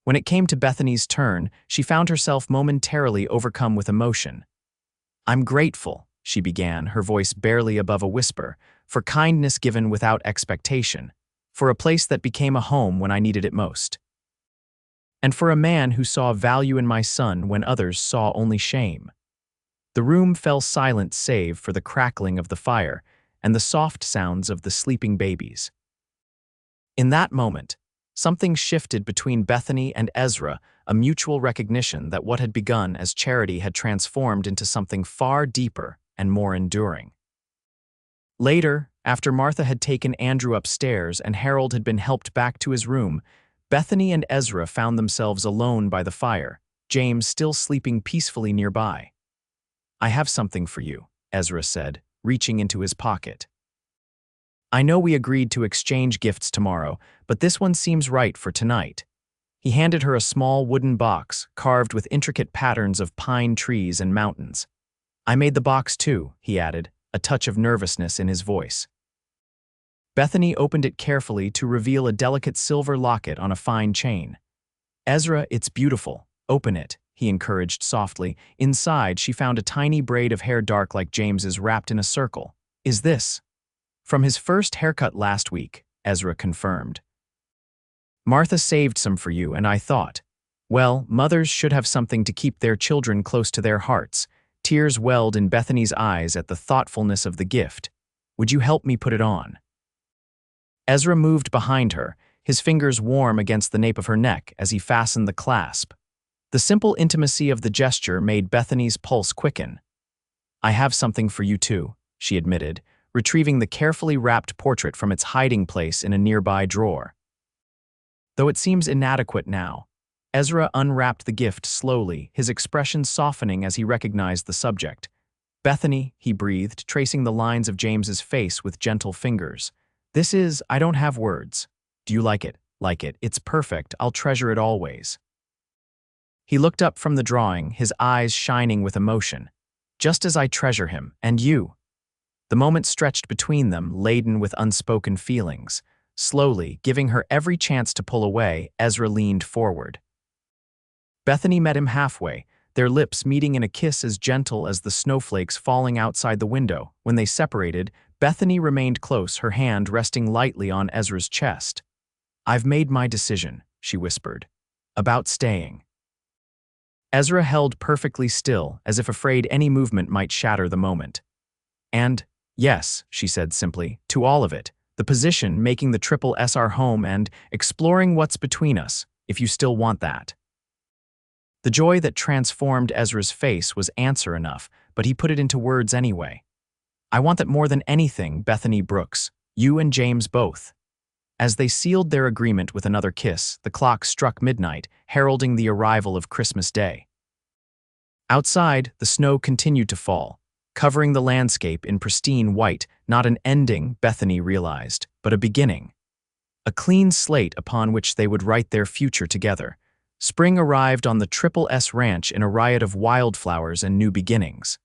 When it came to Bethany's turn, she found herself momentarily overcome with emotion. "I'm grateful," she began, her voice barely above a whisper, "for kindness given without expectation, for a place that became a home when I needed it most, and for a man who saw value in my son when others saw only shame." The room fell silent save for the crackling of the fire and the soft sounds of the sleeping babies. In that moment, something shifted between Bethany and Ezra, a mutual recognition that what had begun as charity had transformed into something far deeper and more enduring. Later, after Martha had taken Andrew upstairs and Harold had been helped back to his room, Bethany and Ezra found themselves alone by the fire, James still sleeping peacefully nearby. "I have something for you," Ezra said, reaching into his pocket. "I know we agreed to exchange gifts tomorrow, but this one seems right for tonight." He handed her a small wooden box, carved with intricate patterns of pine trees and mountains. "I made the box too," he added, a touch of nervousness in his voice. Bethany opened it carefully to reveal a delicate silver locket on a fine chain. "Ezra, it's beautiful. Open it," he encouraged softly. Inside, she found a tiny braid of hair dark like James's wrapped in a circle. "Is this?" "From his first haircut last week," Ezra confirmed. "Martha saved some for you, and I thought, well, mothers should have something to keep their children close to their hearts." Tears welled in Bethany's eyes at the thoughtfulness of the gift. "Would you help me put it on?" Ezra moved behind her, his fingers warm against the nape of her neck as he fastened the clasp. The simple intimacy of the gesture made Bethany's pulse quicken. "I have something for you too," she admitted, retrieving the carefully wrapped portrait from its hiding place in a nearby drawer. Though it seems inadequate now, Ezra unwrapped the gift slowly, his expression softening as he recognized the subject. "Bethany," he breathed, tracing the lines of James's face with gentle fingers. I don't have words. Do you like it?" "Like it. It's perfect. I'll treasure it always." He looked up from the drawing, his eyes shining with emotion. "Just as I treasure him, and you." The moment stretched between them, laden with unspoken feelings. Slowly, giving her every chance to pull away, Ezra leaned forward. Bethany met him halfway, their lips meeting in a kiss as gentle as the snowflakes falling outside the window. When they separated, Bethany remained close, her hand resting lightly on Ezra's chest. "I've made my decision," she whispered. "About staying." Ezra held perfectly still, as if afraid any movement might shatter the moment. "And, yes," she said simply, "to all of it, the position, making the Triple S our home, and exploring what's between us, if you still want that." The joy that transformed Ezra's face was answer enough, but he put it into words anyway. "I want that more than anything, Bethany Brooks, you and James both." As they sealed their agreement with another kiss, the clock struck midnight, heralding the arrival of Christmas Day. Outside, the snow continued to fall, covering the landscape in pristine white, not an ending, Bethany realized, but a beginning. A clean slate upon which they would write their future together. Spring arrived on the Triple S ranch in a riot of wildflowers and new beginnings.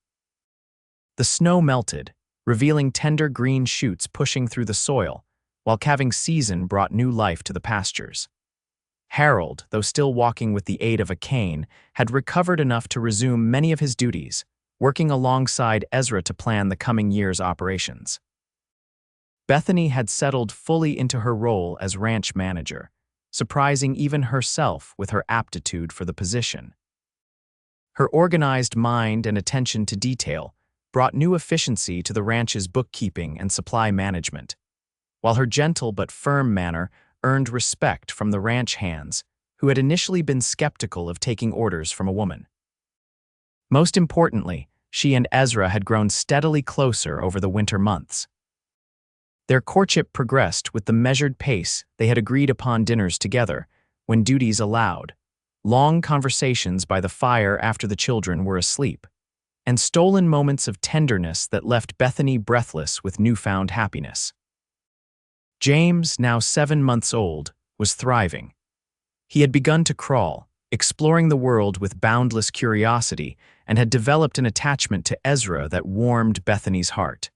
The snow melted, revealing tender green shoots pushing through the soil, while calving season brought new life to the pastures. Harold, though still walking with the aid of a cane, had recovered enough to resume many of his duties, working alongside Ezra to plan the coming year's operations. Bethany had settled fully into her role as ranch manager, surprising even herself with her aptitude for the position. Her organized mind and attention to detail brought new efficiency to the ranch's bookkeeping and supply management, while her gentle but firm manner earned respect from the ranch hands, who had initially been skeptical of taking orders from a woman. Most importantly, she and Ezra had grown steadily closer over the winter months. Their courtship progressed with the measured pace they had agreed upon dinners together, when duties allowed, long conversations by the fire after the children were asleep, and stolen moments of tenderness that left Bethany breathless with newfound happiness. James, now 7 months old, was thriving. He had begun to crawl, exploring the world with boundless curiosity, and had developed an attachment to Ezra that warmed Bethany's heart.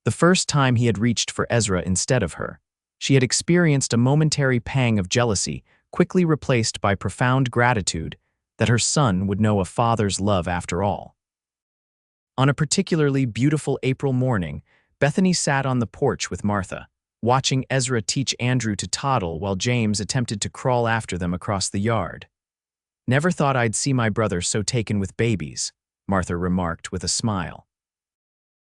The first time he had reached for Ezra instead of her, she had experienced a momentary pang of jealousy, quickly replaced by profound gratitude that her son would know a father's love after all. On a particularly beautiful April morning, Bethany sat on the porch with Martha, watching Ezra teach Andrew to toddle while James attempted to crawl after them across the yard. "Never thought I'd see my brother so taken with babies," Martha remarked with a smile.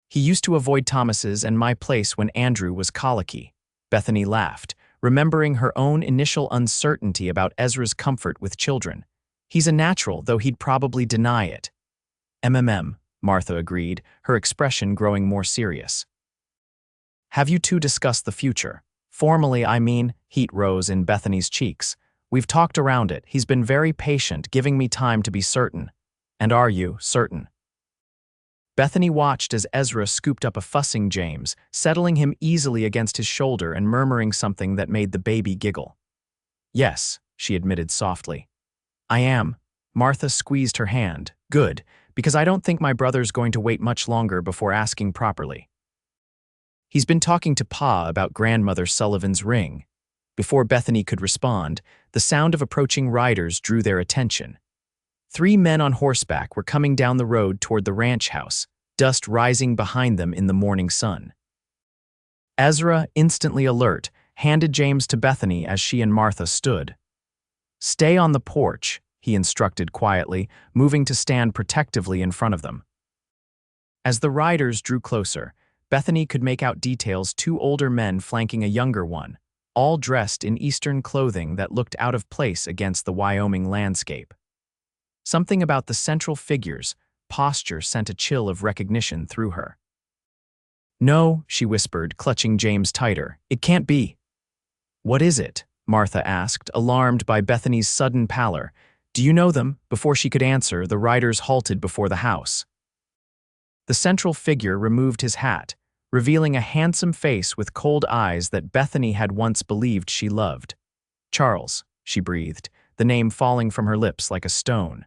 "He used to avoid Thomas's and my place when Andrew was colicky," Bethany laughed, remembering her own initial uncertainty about Ezra's comfort with children. "He's a natural, though he'd probably deny it." Martha agreed, her expression growing more serious. "Have you two discussed the future? Formally, I mean," heat rose in Bethany's cheeks. "We've talked around it. He's been very patient, giving me time to be certain." "And are you certain?" Bethany watched as Ezra scooped up a fussing James, settling him easily against his shoulder and murmuring something that made the baby giggle. "Yes," she admitted softly. "I am." Martha squeezed her hand. "Good, because I don't think my brother's going to wait much longer before asking properly. He's been talking to Pa about Grandmother Sullivan's ring." Before Bethany could respond, the sound of approaching riders drew their attention. 3 men on horseback were coming down the road toward the ranch house, dust rising behind them in the morning sun. Ezra, instantly alert, handed James to Bethany as she and Martha stood. "Stay on the porch," he instructed quietly, moving to stand protectively in front of them. As the riders drew closer, Bethany could make out details: 2 older men flanking a younger one, all dressed in Eastern clothing that looked out of place against the Wyoming landscape. Something about the central figure's posture sent a chill of recognition through her. "No," she whispered, clutching James tighter. "It can't be." "What is it?" Martha asked, alarmed by Bethany's sudden pallor. "Do you know them?" Before she could answer, the riders halted before the house. The central figure removed his hat, revealing a handsome face with cold eyes that Bethany had once believed she loved. "Charles," she breathed, the name falling from her lips like a stone.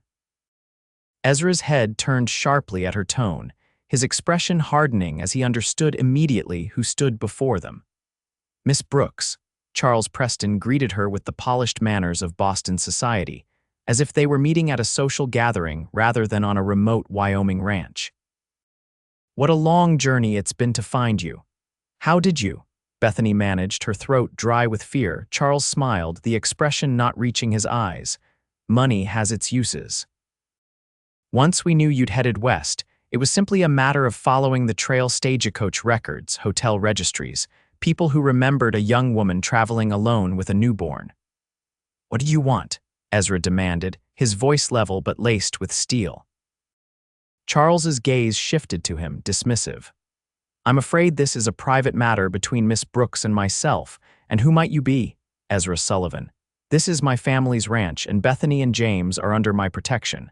Ezra's head turned sharply at her tone, his expression hardening as he understood immediately who stood before them. "Miss Brooks." Charles Preston greeted her with the polished manners of Boston society, as if they were meeting at a social gathering rather than on a remote Wyoming ranch. "What a long journey it's been to find you. How did you?" Bethany managed, her throat dry with fear. Charles smiled, the expression not reaching his eyes. "Money has its uses. Once we knew you'd headed west, it was simply a matter of following the trail: stagecoach records, hotel registries, people who remembered a young woman traveling alone with a newborn." "What do you want?" Ezra demanded, his voice level but laced with steel. Charles's gaze shifted to him, dismissive. "I'm afraid this is a private matter between Miss Brooks and myself. And who might you be?" "Ezra Sullivan. This is my family's ranch, and Bethany and James are under my protection."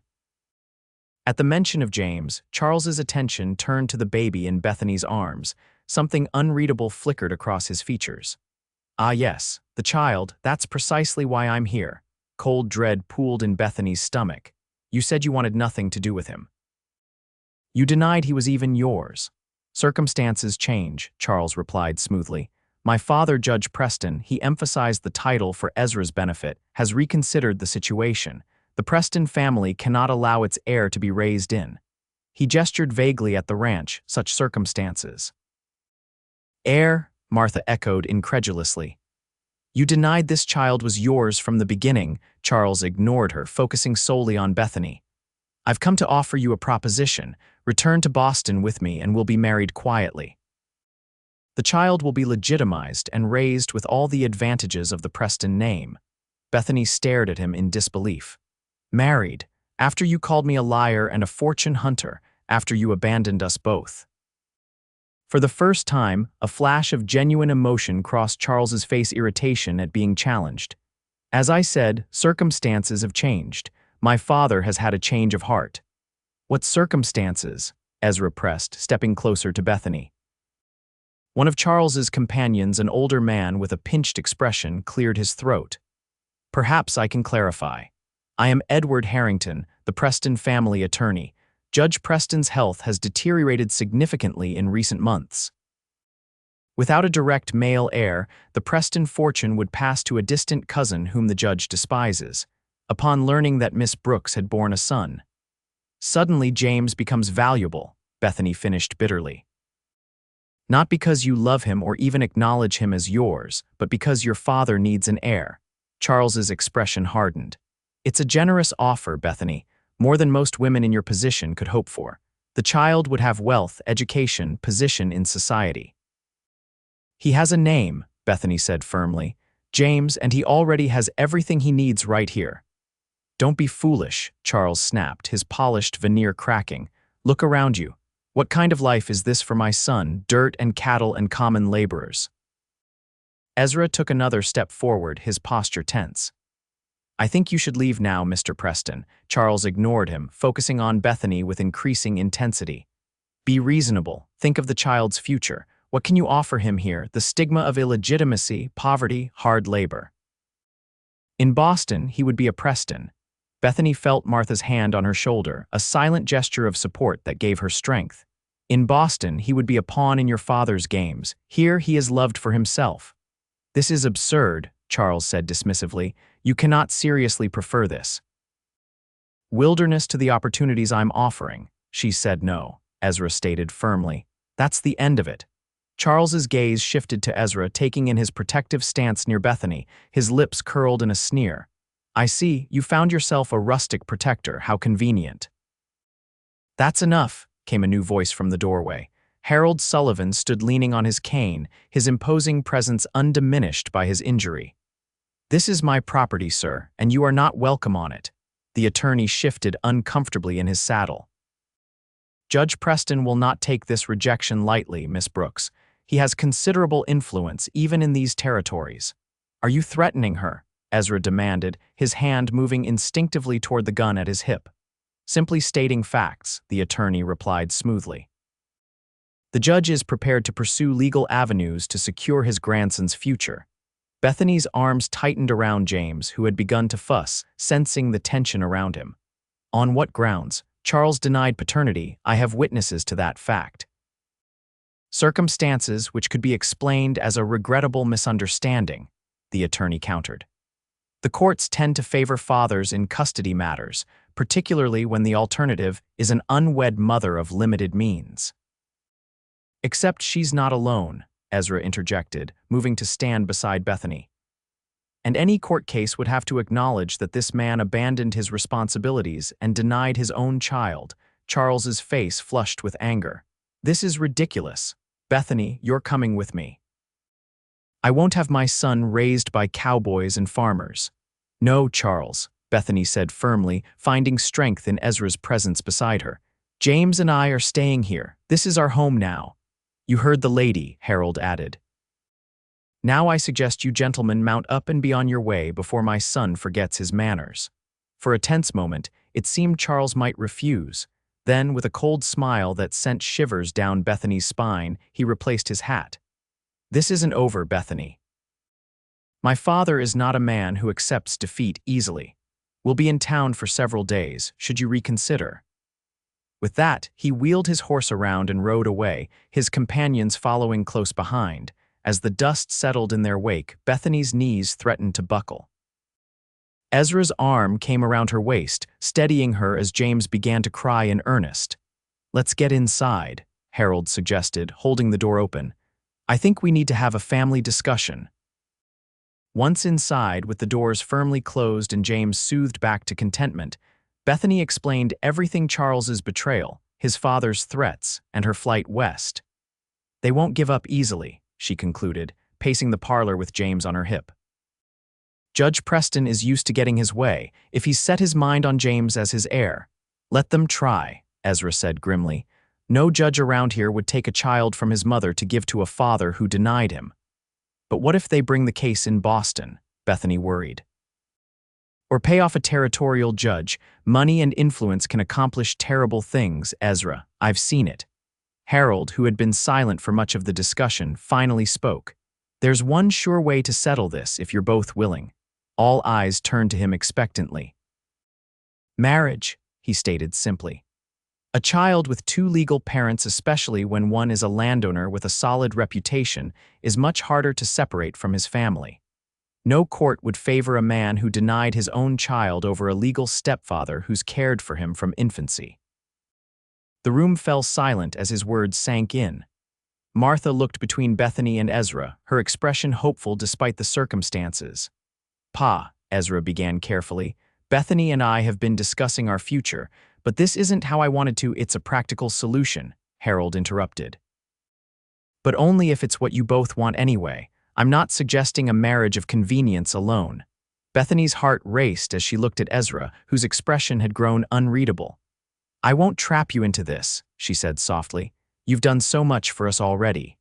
At the mention of James, Charles's attention turned to the baby in Bethany's arms. Something unreadable flickered across his features. "Ah yes, the child, that's precisely why I'm here." Cold dread pooled in Bethany's stomach. "You said you wanted nothing to do with him. You denied he was even yours." Circumstances change, Charles replied smoothly. My father, Judge Preston, he emphasized the title for Ezra's benefit, has reconsidered the situation. The Preston family cannot allow its heir to be raised in. He gestured vaguely at the ranch, such circumstances. Heir, Martha echoed incredulously. You denied this child was yours from the beginning, Charles ignored her, focusing solely on Bethany. I've come to offer you a proposition. Return to Boston with me and we'll be married quietly. The child will be legitimized and raised with all the advantages of the Preston name. Bethany stared at him in disbelief. Married, after you called me a liar and a fortune hunter, after you abandoned us both. For the first time, a flash of genuine emotion crossed Charles's face, irritation at being challenged. As I said, circumstances have changed. My father has had a change of heart. What circumstances? Ezra pressed, stepping closer to Bethany. One of Charles's companions, an older man with a pinched expression, cleared his throat. Perhaps I can clarify. I am Edward Harrington, the Preston family attorney. Judge Preston's health has deteriorated significantly in recent months. Without a direct male heir, the Preston fortune would pass to a distant cousin whom the judge despises, upon learning that Miss Brooks had borne a son. Suddenly James becomes valuable, Bethany finished bitterly. Not because you love him or even acknowledge him as yours, but because your father needs an heir. Charles's expression hardened. It's a generous offer, Bethany, more than most women in your position could hope for. The child would have wealth, education, position in society. He has a name, Bethany said firmly. James, and he already has everything he needs right here. Don't be foolish, Charles snapped, his polished veneer cracking. Look around you. What kind of life is this for my son, dirt and cattle and common laborers? Ezra took another step forward, his posture tense. I think you should leave now, Mr. Preston. Charles ignored him, focusing on Bethany with increasing intensity. Be reasonable. Think of the child's future. What can you offer him here? The stigma of illegitimacy, poverty, hard labor. In Boston, he would be a Preston. Bethany felt Martha's hand on her shoulder, a silent gesture of support that gave her strength. In Boston, he would be a pawn in your father's games. Here, he is loved for himself. This is absurd, Charles said dismissively. You cannot seriously prefer this. Wilderness to the opportunities I'm offering. She said no, Ezra stated firmly. That's the end of it. Charles's gaze shifted to Ezra, taking in his protective stance near Bethany, his lips curled in a sneer. I see, you found yourself a rustic protector, how convenient. That's enough, came a new voice from the doorway. Harold Sullivan stood leaning on his cane, his imposing presence undiminished by his injury. This is my property, sir, and you are not welcome on it. The attorney shifted uncomfortably in his saddle. Judge Preston will not take this rejection lightly, Miss Brooks. He has considerable influence, even in these territories. Are you threatening her? Ezra demanded, his hand moving instinctively toward the gun at his hip. Simply stating facts, the attorney replied smoothly. The judge is prepared to pursue legal avenues to secure his grandson's future. Bethany's arms tightened around James, who had begun to fuss, sensing the tension around him. On what grounds? Charles denied paternity. I have witnesses to that fact. Circumstances which could be explained as a regrettable misunderstanding, the attorney countered. The courts tend to favor fathers in custody matters, particularly when the alternative is an unwed mother of limited means. Except she's not alone, Ezra interjected, moving to stand beside Bethany. And any court case would have to acknowledge that this man abandoned his responsibilities and denied his own child. Charles's face flushed with anger. This is ridiculous. Bethany, you're coming with me. I won't have my son raised by cowboys and farmers. No, Charles, Bethany said firmly, finding strength in Ezra's presence beside her. James and I are staying here. This is our home now. You heard the lady, Harold added. Now I suggest you gentlemen mount up and be on your way before my son forgets his manners. For a tense moment, it seemed Charles might refuse. Then, with a cold smile that sent shivers down Bethany's spine, he replaced his hat. This isn't over, Bethany. My father is not a man who accepts defeat easily. We'll be in town for several days, should you reconsider. With that, he wheeled his horse around and rode away, his companions following close behind. As the dust settled in their wake, Bethany's knees threatened to buckle. Ezra's arm came around her waist, steadying her as James began to cry in earnest. "Let's get inside," Harold suggested, holding the door open. "I think we need to have a family discussion." Once inside, with the doors firmly closed and James soothed back to contentment, Bethany explained everything: Charles's betrayal, his father's threats, and her flight west. "They won't give up easily," she concluded, pacing the parlor with James on her hip. "Judge Preston is used to getting his way, if he's set his mind on James as his heir." "Let them try," Ezra said grimly. "No judge around here would take a child from his mother to give to a father who denied him." "But what if they bring the case in Boston?" Bethany worried. "Or pay off a territorial judge. Money and influence can accomplish terrible things, Ezra. I've seen it." Harold, who had been silent for much of the discussion, finally spoke. "There's one sure way to settle this if you're both willing." All eyes turned to him expectantly. "Marriage," he stated simply. "A child with two legal parents, especially when one is a landowner with a solid reputation, is much harder to separate from his family. No court would favor a man who denied his own child over a legal stepfather who's cared for him from infancy." The room fell silent as his words sank in. Martha looked between Bethany and Ezra, her expression hopeful despite the circumstances. "Pa," Ezra began carefully, "Bethany and I have been discussing our future, but this isn't how I wanted to. It's a practical solution," Harold interrupted. "But only if it's what you both want anyway. I'm not suggesting a marriage of convenience alone." Bethany's heart raced as she looked at Ezra, whose expression had grown unreadable. "I won't trap you into this," she said softly. "You've done so much for us already."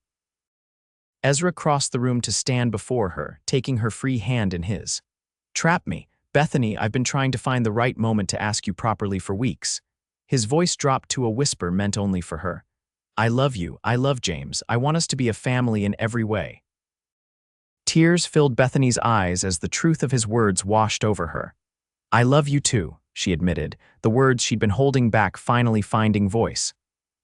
Ezra crossed the room to stand before her, taking her free hand in his. "Trap me? Bethany, I've been trying to find the right moment to ask you properly for weeks." His voice dropped to a whisper meant only for her. "I love you. I love James. I want us to be a family in every way." Tears filled Bethany's eyes as the truth of his words washed over her. "I love you too," she admitted, the words she'd been holding back finally finding voice.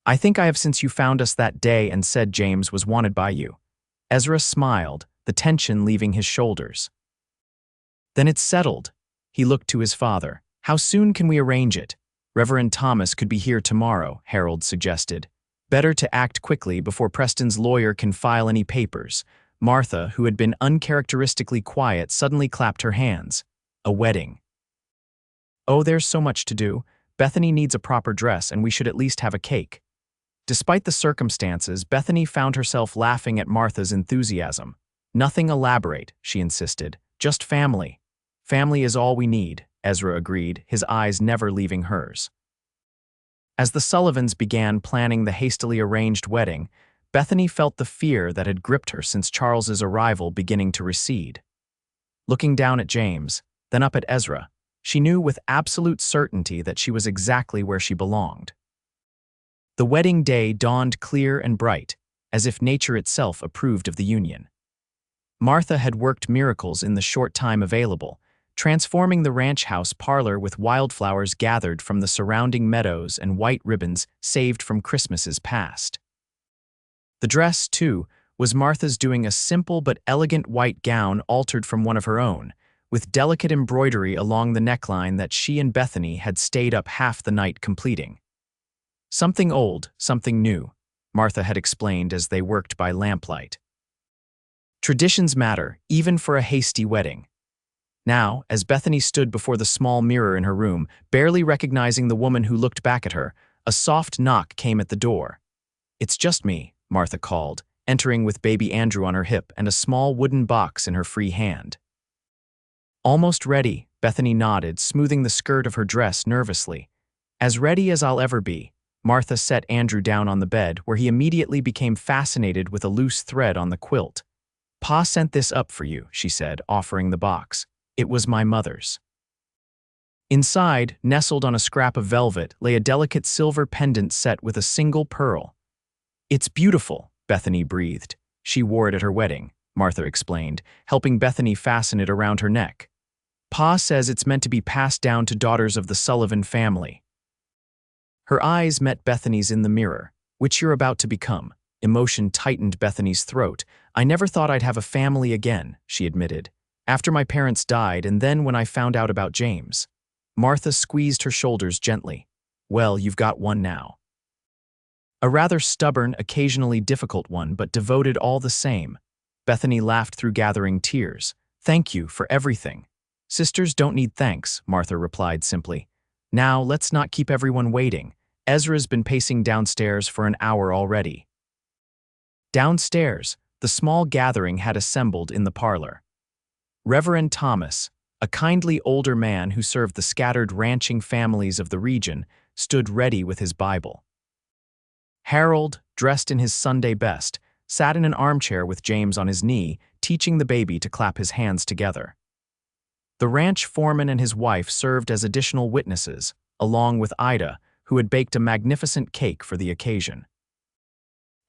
"I think I have since you found us that day and said James was wanted by you." Ezra smiled, the tension leaving his shoulders. "Then it's settled." He looked to his father. "How soon can we arrange it?" "Reverend Thomas could be here tomorrow," Harold suggested. "Better to act quickly before Preston's lawyer can file any papers." Martha, who had been uncharacteristically quiet, suddenly clapped her hands. "A wedding." "Oh, there's so much to do. Bethany needs a proper dress, and we should at least have a cake." Despite the circumstances, Bethany found herself laughing at Martha's enthusiasm. "Nothing elaborate," she insisted. "Just family." "Family is all we need," Ezra agreed, his eyes never leaving hers. As the Sullivans began planning the hastily arranged wedding, Bethany felt the fear that had gripped her since Charles's arrival beginning to recede. Looking down at James, then up at Ezra, she knew with absolute certainty that she was exactly where she belonged. The wedding day dawned clear and bright, as if nature itself approved of the union. Martha had worked miracles in the short time available, transforming the ranch house parlor with wildflowers gathered from the surrounding meadows and white ribbons saved from Christmases past. The dress, too, was Martha's doing, a simple but elegant white gown altered from one of her own, with delicate embroidery along the neckline that she and Bethany had stayed up half the night completing. "Something old, something new," Martha had explained as they worked by lamplight. "Traditions matter, even for a hasty wedding." Now, as Bethany stood before the small mirror in her room, barely recognizing the woman who looked back at her, a soft knock came at the door. "It's just me," Martha called, entering with baby Andrew on her hip and a small wooden box in her free hand. "Almost ready," Bethany nodded, smoothing the skirt of her dress nervously. "As ready as I'll ever be." Martha set Andrew down on the bed, where he immediately became fascinated with a loose thread on the quilt. "Pa sent this up for you," she said, offering the box. "It was my mother's." Inside, nestled on a scrap of velvet, lay a delicate silver pendant set with a single pearl. "It's beautiful," Bethany breathed. "She wore it at her wedding," Martha explained, helping Bethany fasten it around her neck. "Pa says it's meant to be passed down to daughters of the Sullivan family." Her eyes met Bethany's in the mirror. "Which you're about to become." Emotion tightened Bethany's throat. "I never thought I'd have a family again," she admitted. "After my parents died and then when I found out about James." Martha squeezed her shoulders gently. "Well, you've got one now." A rather stubborn, occasionally difficult one, but devoted all the same. Bethany laughed through gathering tears. "Thank you for everything." "Sisters don't need thanks," Martha replied simply. "Now, let's not keep everyone waiting. Ezra's been pacing downstairs for an hour already." Downstairs, the small gathering had assembled in the parlor. Reverend Thomas, a kindly older man who served the scattered ranching families of the region, stood ready with his Bible. Harold, dressed in his Sunday best, sat in an armchair with James on his knee, teaching the baby to clap his hands together. The ranch foreman and his wife served as additional witnesses, along with Ida, who had baked a magnificent cake for the occasion.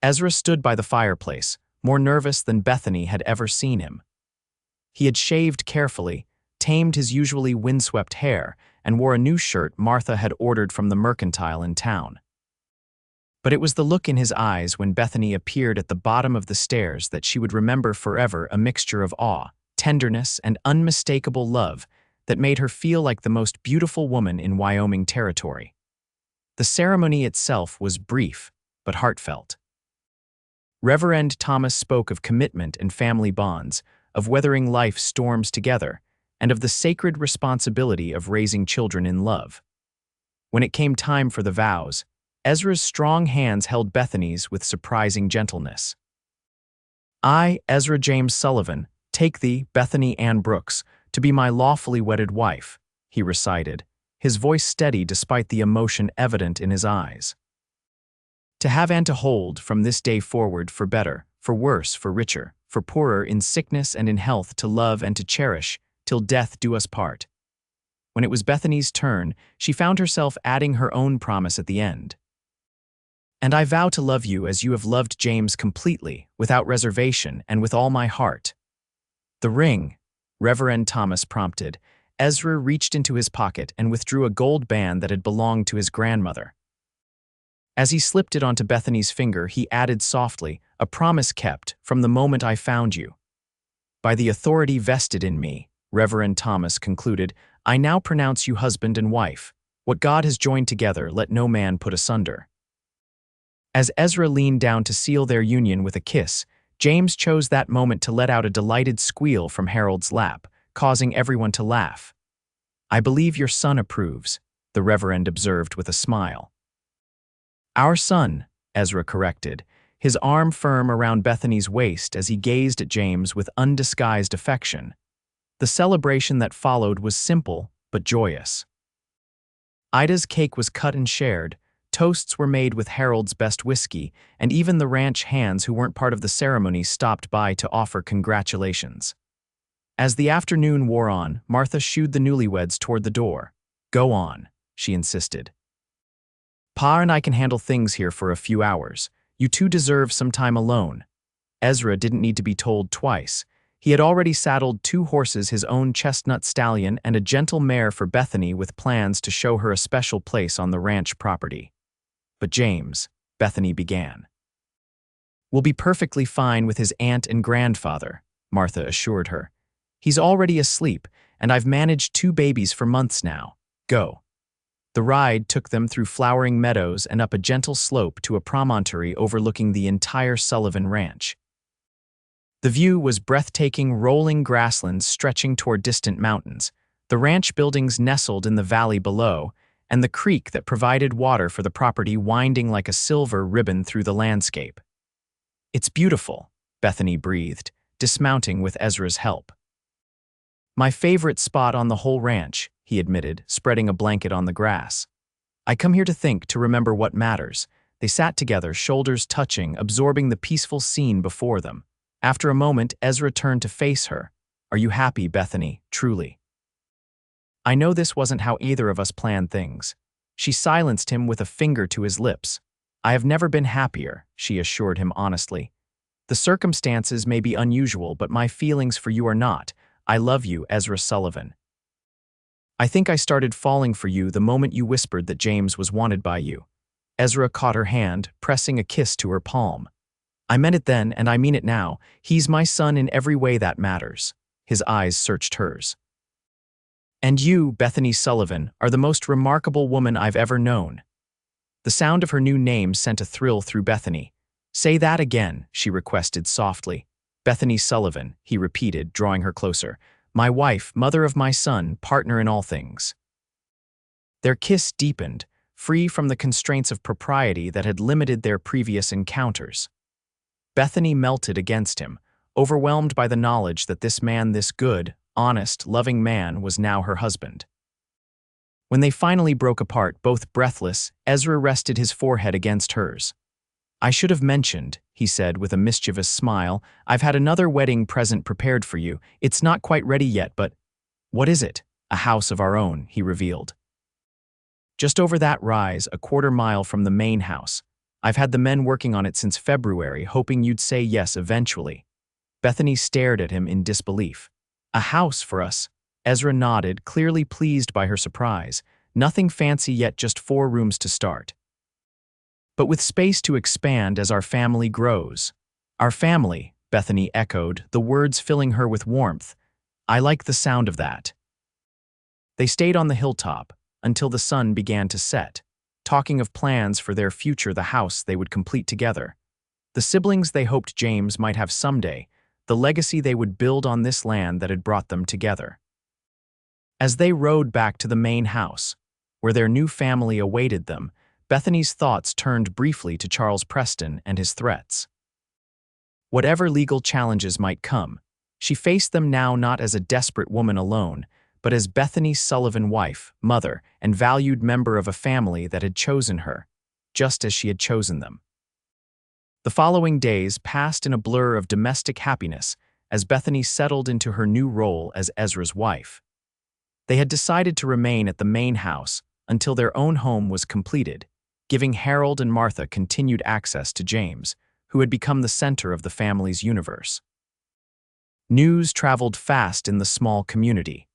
Ezra stood by the fireplace, more nervous than Bethany had ever seen him. He had shaved carefully, tamed his usually windswept hair, and wore a new shirt Martha had ordered from the mercantile in town. But it was the look in his eyes when Bethany appeared at the bottom of the stairs that she would remember forever, a mixture of awe, tenderness, and unmistakable love that made her feel like the most beautiful woman in Wyoming Territory. The ceremony itself was brief, but heartfelt. Reverend Thomas spoke of commitment and family bonds, of weathering life's storms together, and of the sacred responsibility of raising children in love. When it came time for the vows, Ezra's strong hands held Bethany's with surprising gentleness. "I, Ezra James Sullivan, take thee, Bethany Ann Brooks, to be my lawfully wedded wife," he recited, his voice steady despite the emotion evident in his eyes. "To have and to hold from this day forward, for better, for worse, for richer, for poorer, in sickness and in health, to love and to cherish, till death do us part." When it was Bethany's turn, she found herself adding her own promise at the end. "And I vow to love you as you have loved James completely, without reservation, and with all my heart." "The ring," Reverend Thomas prompted. Ezra reached into his pocket and withdrew a gold band that had belonged to his grandmother. As he slipped it onto Bethany's finger, he added softly, "A promise kept from the moment I found you." "By the authority vested in me," Reverend Thomas concluded, "I now pronounce you husband and wife. What God has joined together, let no man put asunder." As Ezra leaned down to seal their union with a kiss, James chose that moment to let out a delighted squeal from Harold's lap, causing everyone to laugh. "I believe your son approves," the Reverend observed with a smile. "Our son," Ezra corrected, his arm firm around Bethany's waist as he gazed at James with undisguised affection. The celebration that followed was simple but joyous. Ida's cake was cut and shared, toasts were made with Harold's best whiskey, and even the ranch hands who weren't part of the ceremony stopped by to offer congratulations. As the afternoon wore on, Martha shooed the newlyweds toward the door. "Go on," she insisted. "Pa and I can handle things here for a few hours. You two deserve some time alone." Ezra didn't need to be told twice. He had already saddled 2 horses, his own chestnut stallion and a gentle mare for Bethany, with plans to show her a special place on the ranch property. "But James," Bethany began. "Will be perfectly fine with his aunt and grandfather," Martha assured her. "He's already asleep, and I've managed 2 babies for months now. Go." The ride took them through flowering meadows and up a gentle slope to a promontory overlooking the entire Sullivan Ranch. The view was breathtaking, rolling grasslands stretching toward distant mountains, the ranch buildings nestled in the valley below, and the creek that provided water for the property winding like a silver ribbon through the landscape. "It's beautiful," Bethany breathed, dismounting with Ezra's help. "My favorite spot on the whole ranch," he admitted, spreading a blanket on the grass. "I come here to think, to remember what matters." They sat together, shoulders touching, absorbing the peaceful scene before them. After a moment, Ezra turned to face her. "Are you happy, Bethany, truly?" "I know this wasn't how either of us planned things." She silenced him with a finger to his lips. "I have never been happier," she assured him honestly. "The circumstances may be unusual, but my feelings for you are not. I love you, Ezra Sullivan." I think I started falling for you the moment you whispered that James was wanted by you. Ezra caught her hand, pressing a kiss to her palm. I meant it then, and I mean it now. He's my son in every way that matters. His eyes searched hers. And you, Bethany Sullivan, are the most remarkable woman I've ever known. The sound of her new name sent a thrill through Bethany. Say that again, she requested softly. Bethany Sullivan, he repeated, drawing her closer. My wife, mother of my son, partner in all things. Their kiss deepened, free from the constraints of propriety that had limited their previous encounters. Bethany melted against him, overwhelmed by the knowledge that this man, this good, honest, loving man, was now her husband. When they finally broke apart, both breathless, Ezra rested his forehead against hers. I should have mentioned, he said with a mischievous smile, I've had another wedding present prepared for you. It's not quite ready yet, but… What is it? A house of our own, he revealed. Just over that rise, a quarter-mile from the main house. I've had the men working on it since February, hoping you'd say yes eventually. Bethany stared at him in disbelief. A house for us? Ezra nodded, clearly pleased by her surprise. Nothing fancy yet, just 4 rooms to start. But with space to expand as our family grows. Our family, Bethany echoed, the words filling her with warmth. I like the sound of that. They stayed on the hilltop until the sun began to set, talking of plans for their future, the house they would complete together. The siblings they hoped James might have someday, the legacy they would build on this land that had brought them together. As they rode back to the main house, where their new family awaited them, Bethany's thoughts turned briefly to Charles Preston and his threats. Whatever legal challenges might come, she faced them now not as a desperate woman alone, but as Bethany Sullivan, wife, mother, and valued member of a family that had chosen her, just as she had chosen them. The following days passed in a blur of domestic happiness as Bethany settled into her new role as Ezra's wife. They had decided to remain at the main house until their own home was completed, giving Harold and Martha continued access to James, who had become the center of the family's universe. News traveled fast in the small community.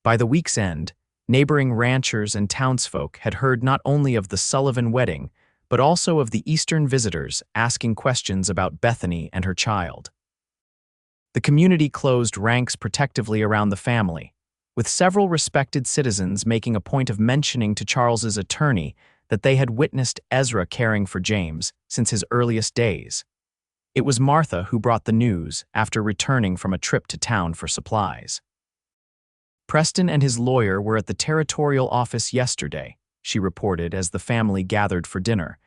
By the week's end, neighboring ranchers and townsfolk had heard not only of the Sullivan wedding, but also of the Eastern visitors asking questions about Bethany and her child. The community closed ranks protectively around the family, with several respected citizens making a point of mentioning to Charles's attorney that they had witnessed Ezra caring for James since his earliest days. It was Martha who brought the news after returning from a trip to town for supplies. Preston and his lawyer were at the territorial office yesterday, she reported as the family gathered for dinner,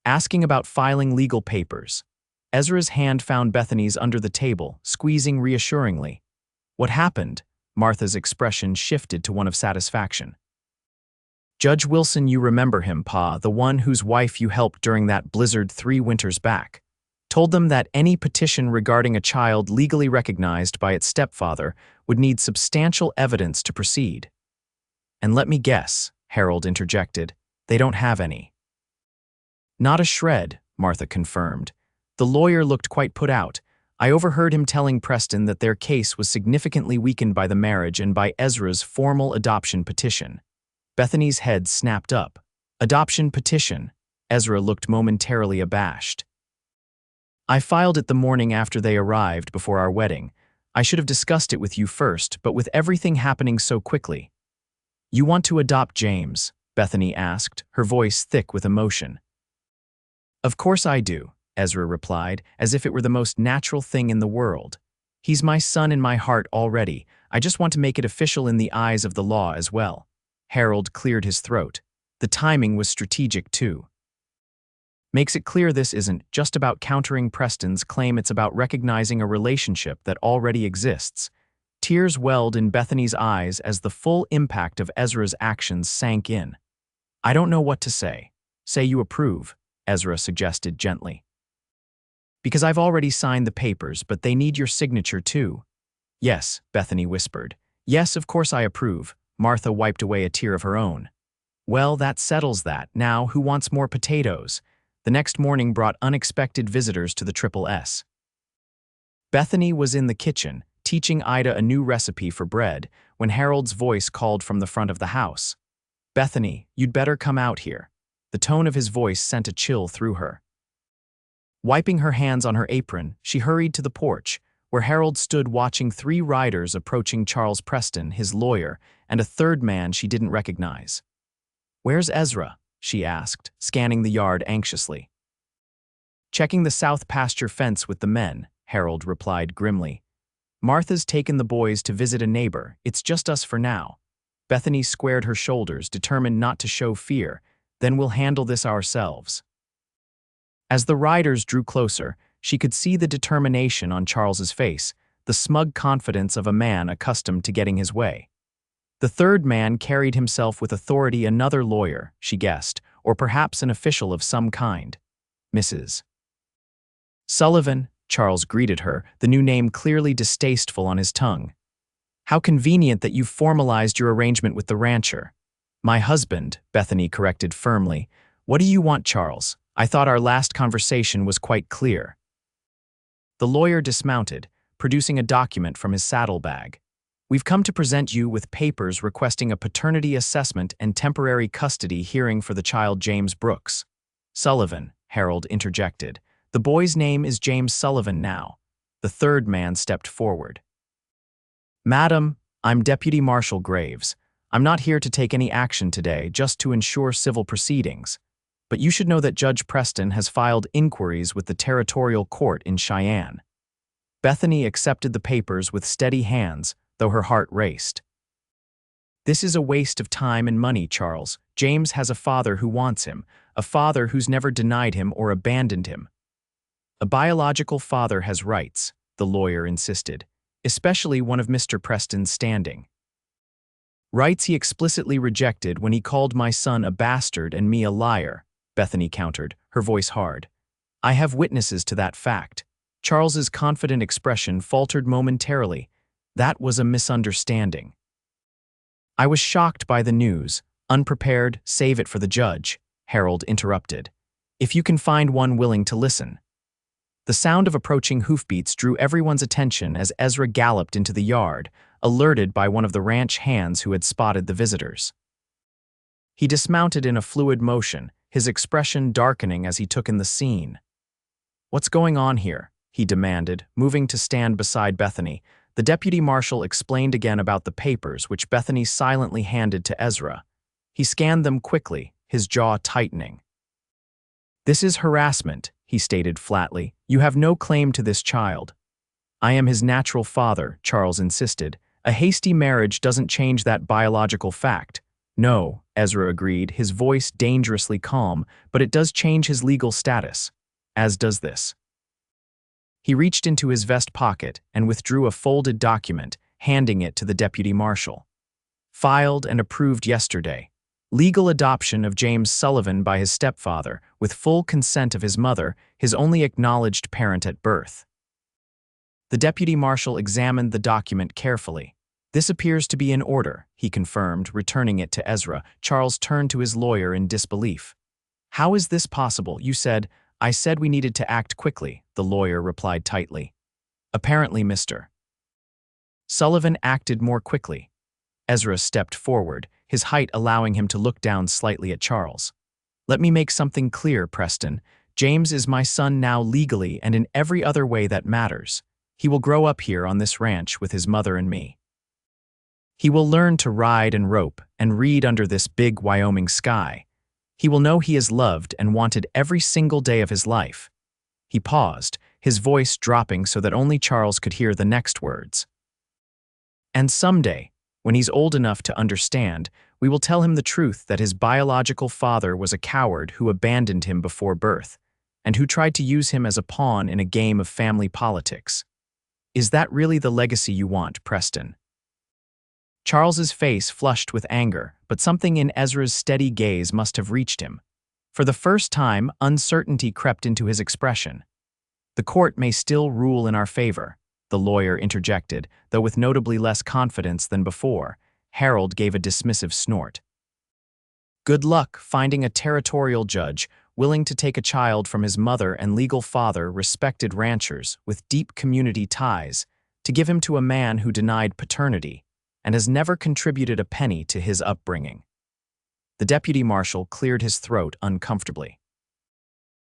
asking about filing legal papers. Ezra's hand found Bethany's under the table, squeezing reassuringly. What happened? Martha's expression shifted to one of satisfaction. Judge Wilson, you remember him, Pa, the one whose wife you helped during that blizzard 3 winters back, told them that any petition regarding a child legally recognized by its stepfather would need substantial evidence to proceed. And let me guess, Harold interjected, they don't have any. Not a shred, Martha confirmed. The lawyer looked quite put out. I overheard him telling Preston that their case was significantly weakened by the marriage and by Ezra's formal adoption petition. Bethany's head snapped up. Adoption petition. Ezra looked momentarily abashed. I filed it the morning after they arrived before our wedding. I should have discussed it with you first, but with everything happening so quickly. You want to adopt James? Bethany asked, her voice thick with emotion. Of course I do, Ezra replied, as if it were the most natural thing in the world. He's my son in my heart already. I just want to make it official in the eyes of the law as well. Harold cleared his throat. The timing was strategic too. Makes it clear this isn't just about countering Preston's claim, it's about recognizing a relationship that already exists. Tears welled in Bethany's eyes as the full impact of Ezra's actions sank in. I don't know what to say. Say you approve, Ezra suggested gently. Because I've already signed the papers, but they need your signature too. Yes, Bethany whispered. Yes, of course I approve. Martha wiped away a tear of her own. Well, that settles that. Now, who wants more potatoes? The next morning brought unexpected visitors to the Triple S. Bethany was in the kitchen, teaching Ida a new recipe for bread, when Harold's voice called from the front of the house. "Bethany, you'd better come out here." The tone of his voice sent a chill through her. Wiping her hands on her apron, she hurried to the porch, where Harold stood watching 3 riders approaching Charles Preston, his lawyer, and a third man she didn't recognize. "Where's Ezra?" she asked, scanning the yard anxiously. "Checking the south pasture fence with the men," Harold replied grimly. "Martha's taken the boys to visit a neighbor. It's just us for now." Bethany squared her shoulders, determined not to show fear. "Then we'll handle this ourselves." As the riders drew closer, she could see the determination on Charles's face, the smug confidence of a man accustomed to getting his way. The third man carried himself with authority, another lawyer, she guessed, or perhaps an official of some kind. "Mrs. Sullivan," Charles greeted her, the new name clearly distasteful on his tongue. "How convenient that you've formalized your arrangement with the rancher." "My husband," Bethany corrected firmly. "What do you want, Charles? I thought our last conversation was quite clear." The lawyer dismounted, producing a document from his saddlebag. "We've come to present you with papers requesting a paternity assessment and temporary custody hearing for the child James Brooks." "Sullivan," Harold interjected. "The boy's name is James Sullivan now." The third man stepped forward. "Madam, I'm Deputy Marshal Graves. I'm not here to take any action today, just to ensure civil proceedings. But you should know that Judge Preston has filed inquiries with the Territorial Court in Cheyenne." Bethany accepted the papers with steady hands, though her heart raced. "This is a waste of time and money, Charles. James has a father who wants him, a father who's never denied him or abandoned him." "A biological father has rights," the lawyer insisted, "especially one of Mr. Preston's standing." "Rights he explicitly rejected when he called my son a bastard and me a liar," Bethany countered, her voice hard. "I have witnesses to that fact." Charles's confident expression faltered momentarily. "That was a misunderstanding." "I was shocked by the news. Unprepared, save it for the judge," Harold interrupted. "If you can find one willing to listen." The sound of approaching hoofbeats drew everyone's attention as Ezra galloped into the yard, alerted by one of the ranch hands who had spotted the visitors. He dismounted in a fluid motion, his expression darkening as he took in the scene. "What's going on here?" he demanded, moving to stand beside Bethany. The deputy marshal explained again about the papers, which Bethany silently handed to Ezra. He scanned them quickly, his jaw tightening. "This is harassment," he stated flatly. "You have no claim to this child." "I am his natural father," Charles insisted. "A hasty marriage doesn't change that biological fact." "No," Ezra agreed, his voice dangerously calm, "but it does change his legal status. As does this." He reached into his vest pocket and withdrew a folded document, handing it to the deputy marshal. "Filed and approved yesterday. Legal adoption of James Sullivan by his stepfather, with full consent of his mother, his only acknowledged parent at birth." The deputy marshal examined the document carefully. "This appears to be in order," he confirmed, returning it to Ezra. Charles turned to his lawyer in disbelief. "How is this possible? You said—" "I said we needed to act quickly," the lawyer replied tightly. "Apparently, Mr. Sullivan acted more quickly." Ezra stepped forward, his height allowing him to look down slightly at Charles. "Let me make something clear, Preston. James is my son now legally and in every other way that matters. He will grow up here on this ranch with his mother and me. He will learn to ride and rope and read under this big Wyoming sky. He will know he is loved and wanted every single day of his life." He paused, his voice dropping so that only Charles could hear the next words. "And someday, when he's old enough to understand, we will tell him the truth that his biological father was a coward who abandoned him before birth, and who tried to use him as a pawn in a game of family politics. Is that really the legacy you want, Preston?" Charles's face flushed with anger, but something in Ezra's steady gaze must have reached him. For the first time, uncertainty crept into his expression. "The court may still rule in our favor," the lawyer interjected, though with notably less confidence than before. Harold gave a dismissive snort. "Good luck finding a territorial judge willing to take a child from his mother and legal father, respected ranchers with deep community ties, to give him to a man who denied paternity and has never contributed a penny to his upbringing. The deputy marshal cleared his throat uncomfortably.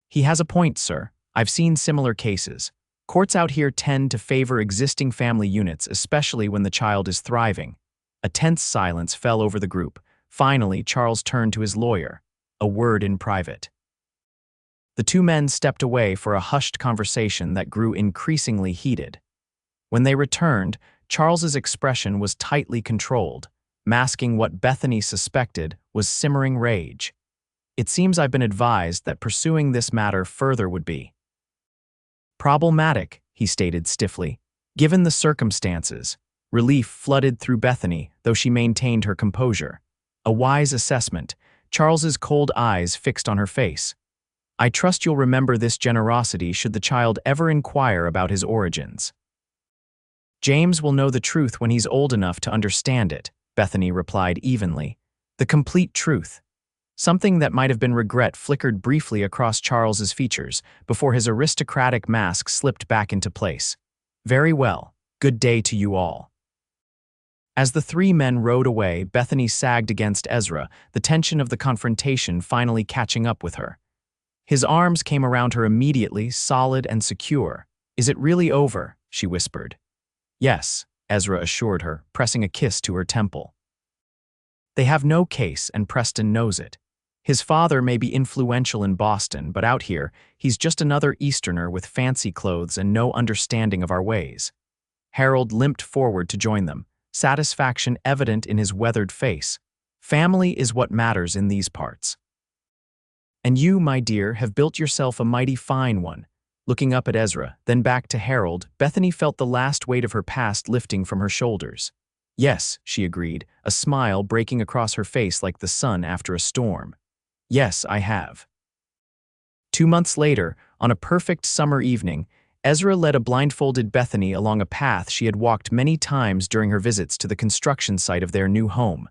He has a point, sir. I've seen similar cases. Courts out here tend to favor existing family units, especially when the child is thriving. A tense silence fell over the group. Finally, Charles turned to his lawyer. A word in private. The two men stepped away for a hushed conversation that grew increasingly heated. When they returned, Charles's expression was tightly controlled, masking what Bethany suspected was simmering rage. It seems I've been advised that pursuing this matter further would be problematic, he stated stiffly. Given the circumstances, relief flooded through Bethany, though she maintained her composure. A wise assessment, Charles's cold eyes fixed on her face. I trust you'll remember this generosity should the child ever inquire about his origins. James will know the truth when he's old enough to understand it, Bethany replied evenly. The complete truth. Something that might have been regret flickered briefly across Charles's features before his aristocratic mask slipped back into place. Very well. Good day to you all. As the three men rode away, Bethany sagged against Ezra, the tension of the confrontation finally catching up with her. His arms came around her immediately, solid and secure. Is it really over? She whispered. Yes, Ezra assured her, pressing a kiss to her temple. They have no case, and Preston knows it. His father may be influential in Boston, but out here, he's just another Easterner with fancy clothes and no understanding of our ways. Harold limped forward to join them, satisfaction evident in his weathered face. Family is what matters in these parts. And you, my dear, have built yourself a mighty fine one. Looking up at Ezra, then back to Harold, Bethany felt the last weight of her past lifting from her shoulders. Yes, she agreed, a smile breaking across her face like the sun after a storm. Yes, I have. 2 months later, on a perfect summer evening, Ezra led a blindfolded Bethany along a path she had walked many times during her visits to the construction site of their new home.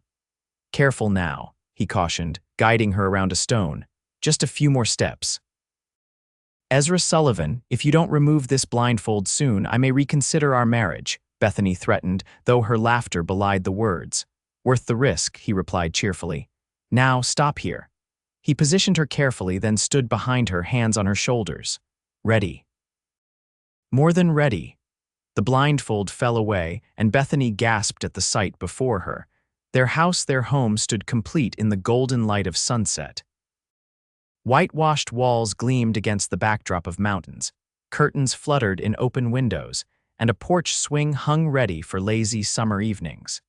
Careful now, he cautioned, guiding her around a stone. Just a few more steps. Ezra Sullivan, if you don't remove this blindfold soon, I may reconsider our marriage, Bethany threatened, though her laughter belied the words. Worth the risk, he replied cheerfully. Now, stop here. He positioned her carefully, then stood behind her, hands on her shoulders. Ready. More than ready. The blindfold fell away, and Bethany gasped at the sight before her. Their house, their home, stood complete in the golden light of sunset. Whitewashed walls gleamed against the backdrop of mountains, curtains fluttered in open windows, and a porch swing hung ready for lazy summer evenings.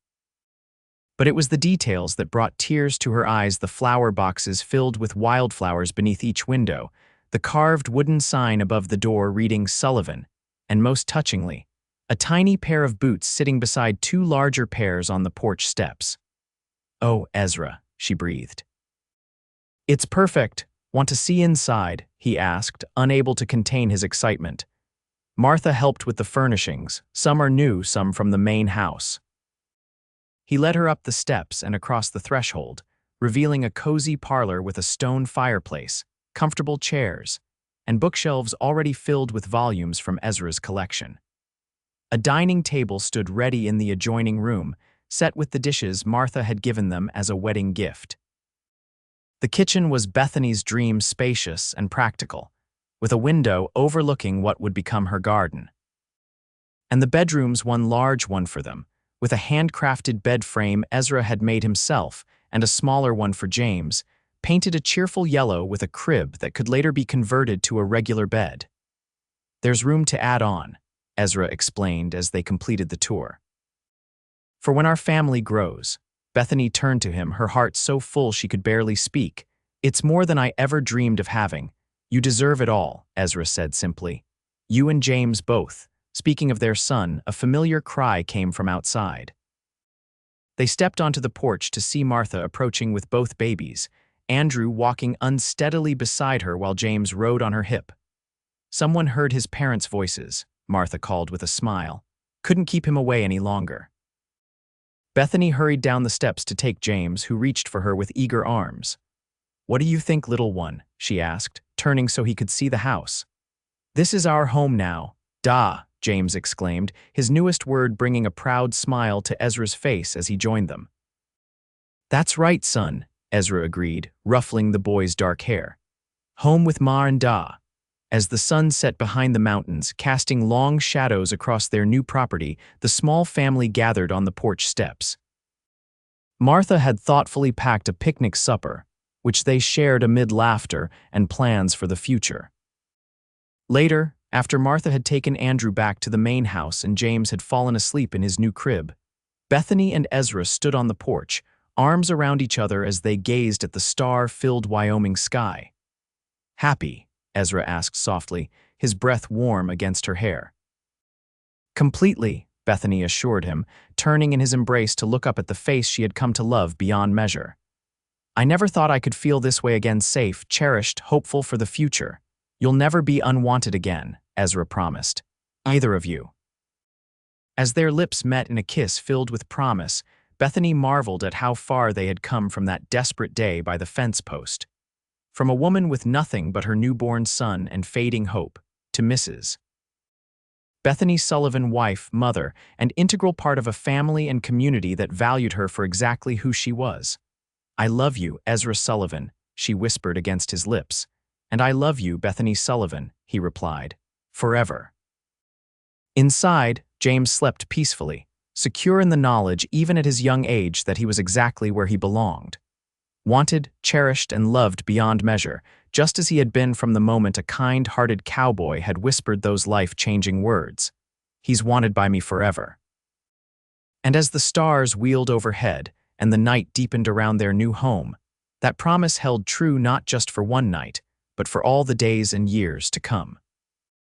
But it was the details that brought tears to her eyes, the flower boxes filled with wildflowers beneath each window, the carved wooden sign above the door reading Sullivan, and most touchingly, a tiny pair of boots sitting beside 2 larger pairs on the porch steps. Oh, Ezra, she breathed. It's perfect. Want to see inside? He asked, unable to contain his excitement. Martha helped with the furnishings. Some are new, some from the main house. He led her up the steps and across the threshold, revealing a cozy parlor with a stone fireplace, comfortable chairs, and bookshelves already filled with volumes from Ezra's collection. A dining table stood ready in the adjoining room, set with the dishes Martha had given them as a wedding gift. The kitchen was Bethany's dream, spacious and practical, with a window overlooking what would become her garden. And the bedrooms, one large one for them, with a handcrafted bed frame Ezra had made himself and a smaller one for James, painted a cheerful yellow with a crib that could later be converted to a regular bed. There's room to add on, Ezra explained as they completed the tour. For when our family grows, Bethany turned to him, her heart so full she could barely speak. It's more than I ever dreamed of having. You deserve it all, Ezra said simply. You and James both. Speaking of their son, a familiar cry came from outside. They stepped onto the porch to see Martha approaching with both babies, Andrew walking unsteadily beside her while James rode on her hip. Someone heard his parents' voices, Martha called with a smile. Couldn't keep him away any longer. Bethany hurried down the steps to take James, who reached for her with eager arms. What do you think, little one? She asked, turning so he could see the house. This is our home now. Da, James exclaimed, his newest word bringing a proud smile to Ezra's face as he joined them. That's right, son, Ezra agreed, ruffling the boy's dark hair. Home with Ma and Da. As the sun set behind the mountains, casting long shadows across their new property, the small family gathered on the porch steps. Martha had thoughtfully packed a picnic supper, which they shared amid laughter and plans for the future. Later, after Martha had taken Andrew back to the main house and James had fallen asleep in his new crib, Bethany and Ezra stood on the porch, arms around each other as they gazed at the star-filled Wyoming sky. Happy? Ezra asked softly, his breath warm against her hair. Completely, Bethany assured him, turning in his embrace to look up at the face she had come to love beyond measure. I never thought I could feel this way again, safe, cherished, hopeful for the future. You'll never be unwanted again, Ezra promised. Either of you. As their lips met in a kiss filled with promise, Bethany marveled at how far they had come from that desperate day by the fence post. From a woman with nothing but her newborn son and fading hope, to Mrs. Bethany Sullivan, wife, mother, and integral part of a family and community that valued her for exactly who she was. I love you, Ezra Sullivan, she whispered against his lips. And I love you, Bethany Sullivan, he replied. Forever. Inside, James slept peacefully, secure in the knowledge even at his young age that he was exactly where he belonged. Wanted, cherished, and loved beyond measure, just as he had been from the moment a kind-hearted cowboy had whispered those life-changing words. He's wanted by me forever. And as the stars wheeled overhead and the night deepened around their new home, that promise held true not just for one night, but for all the days and years to come.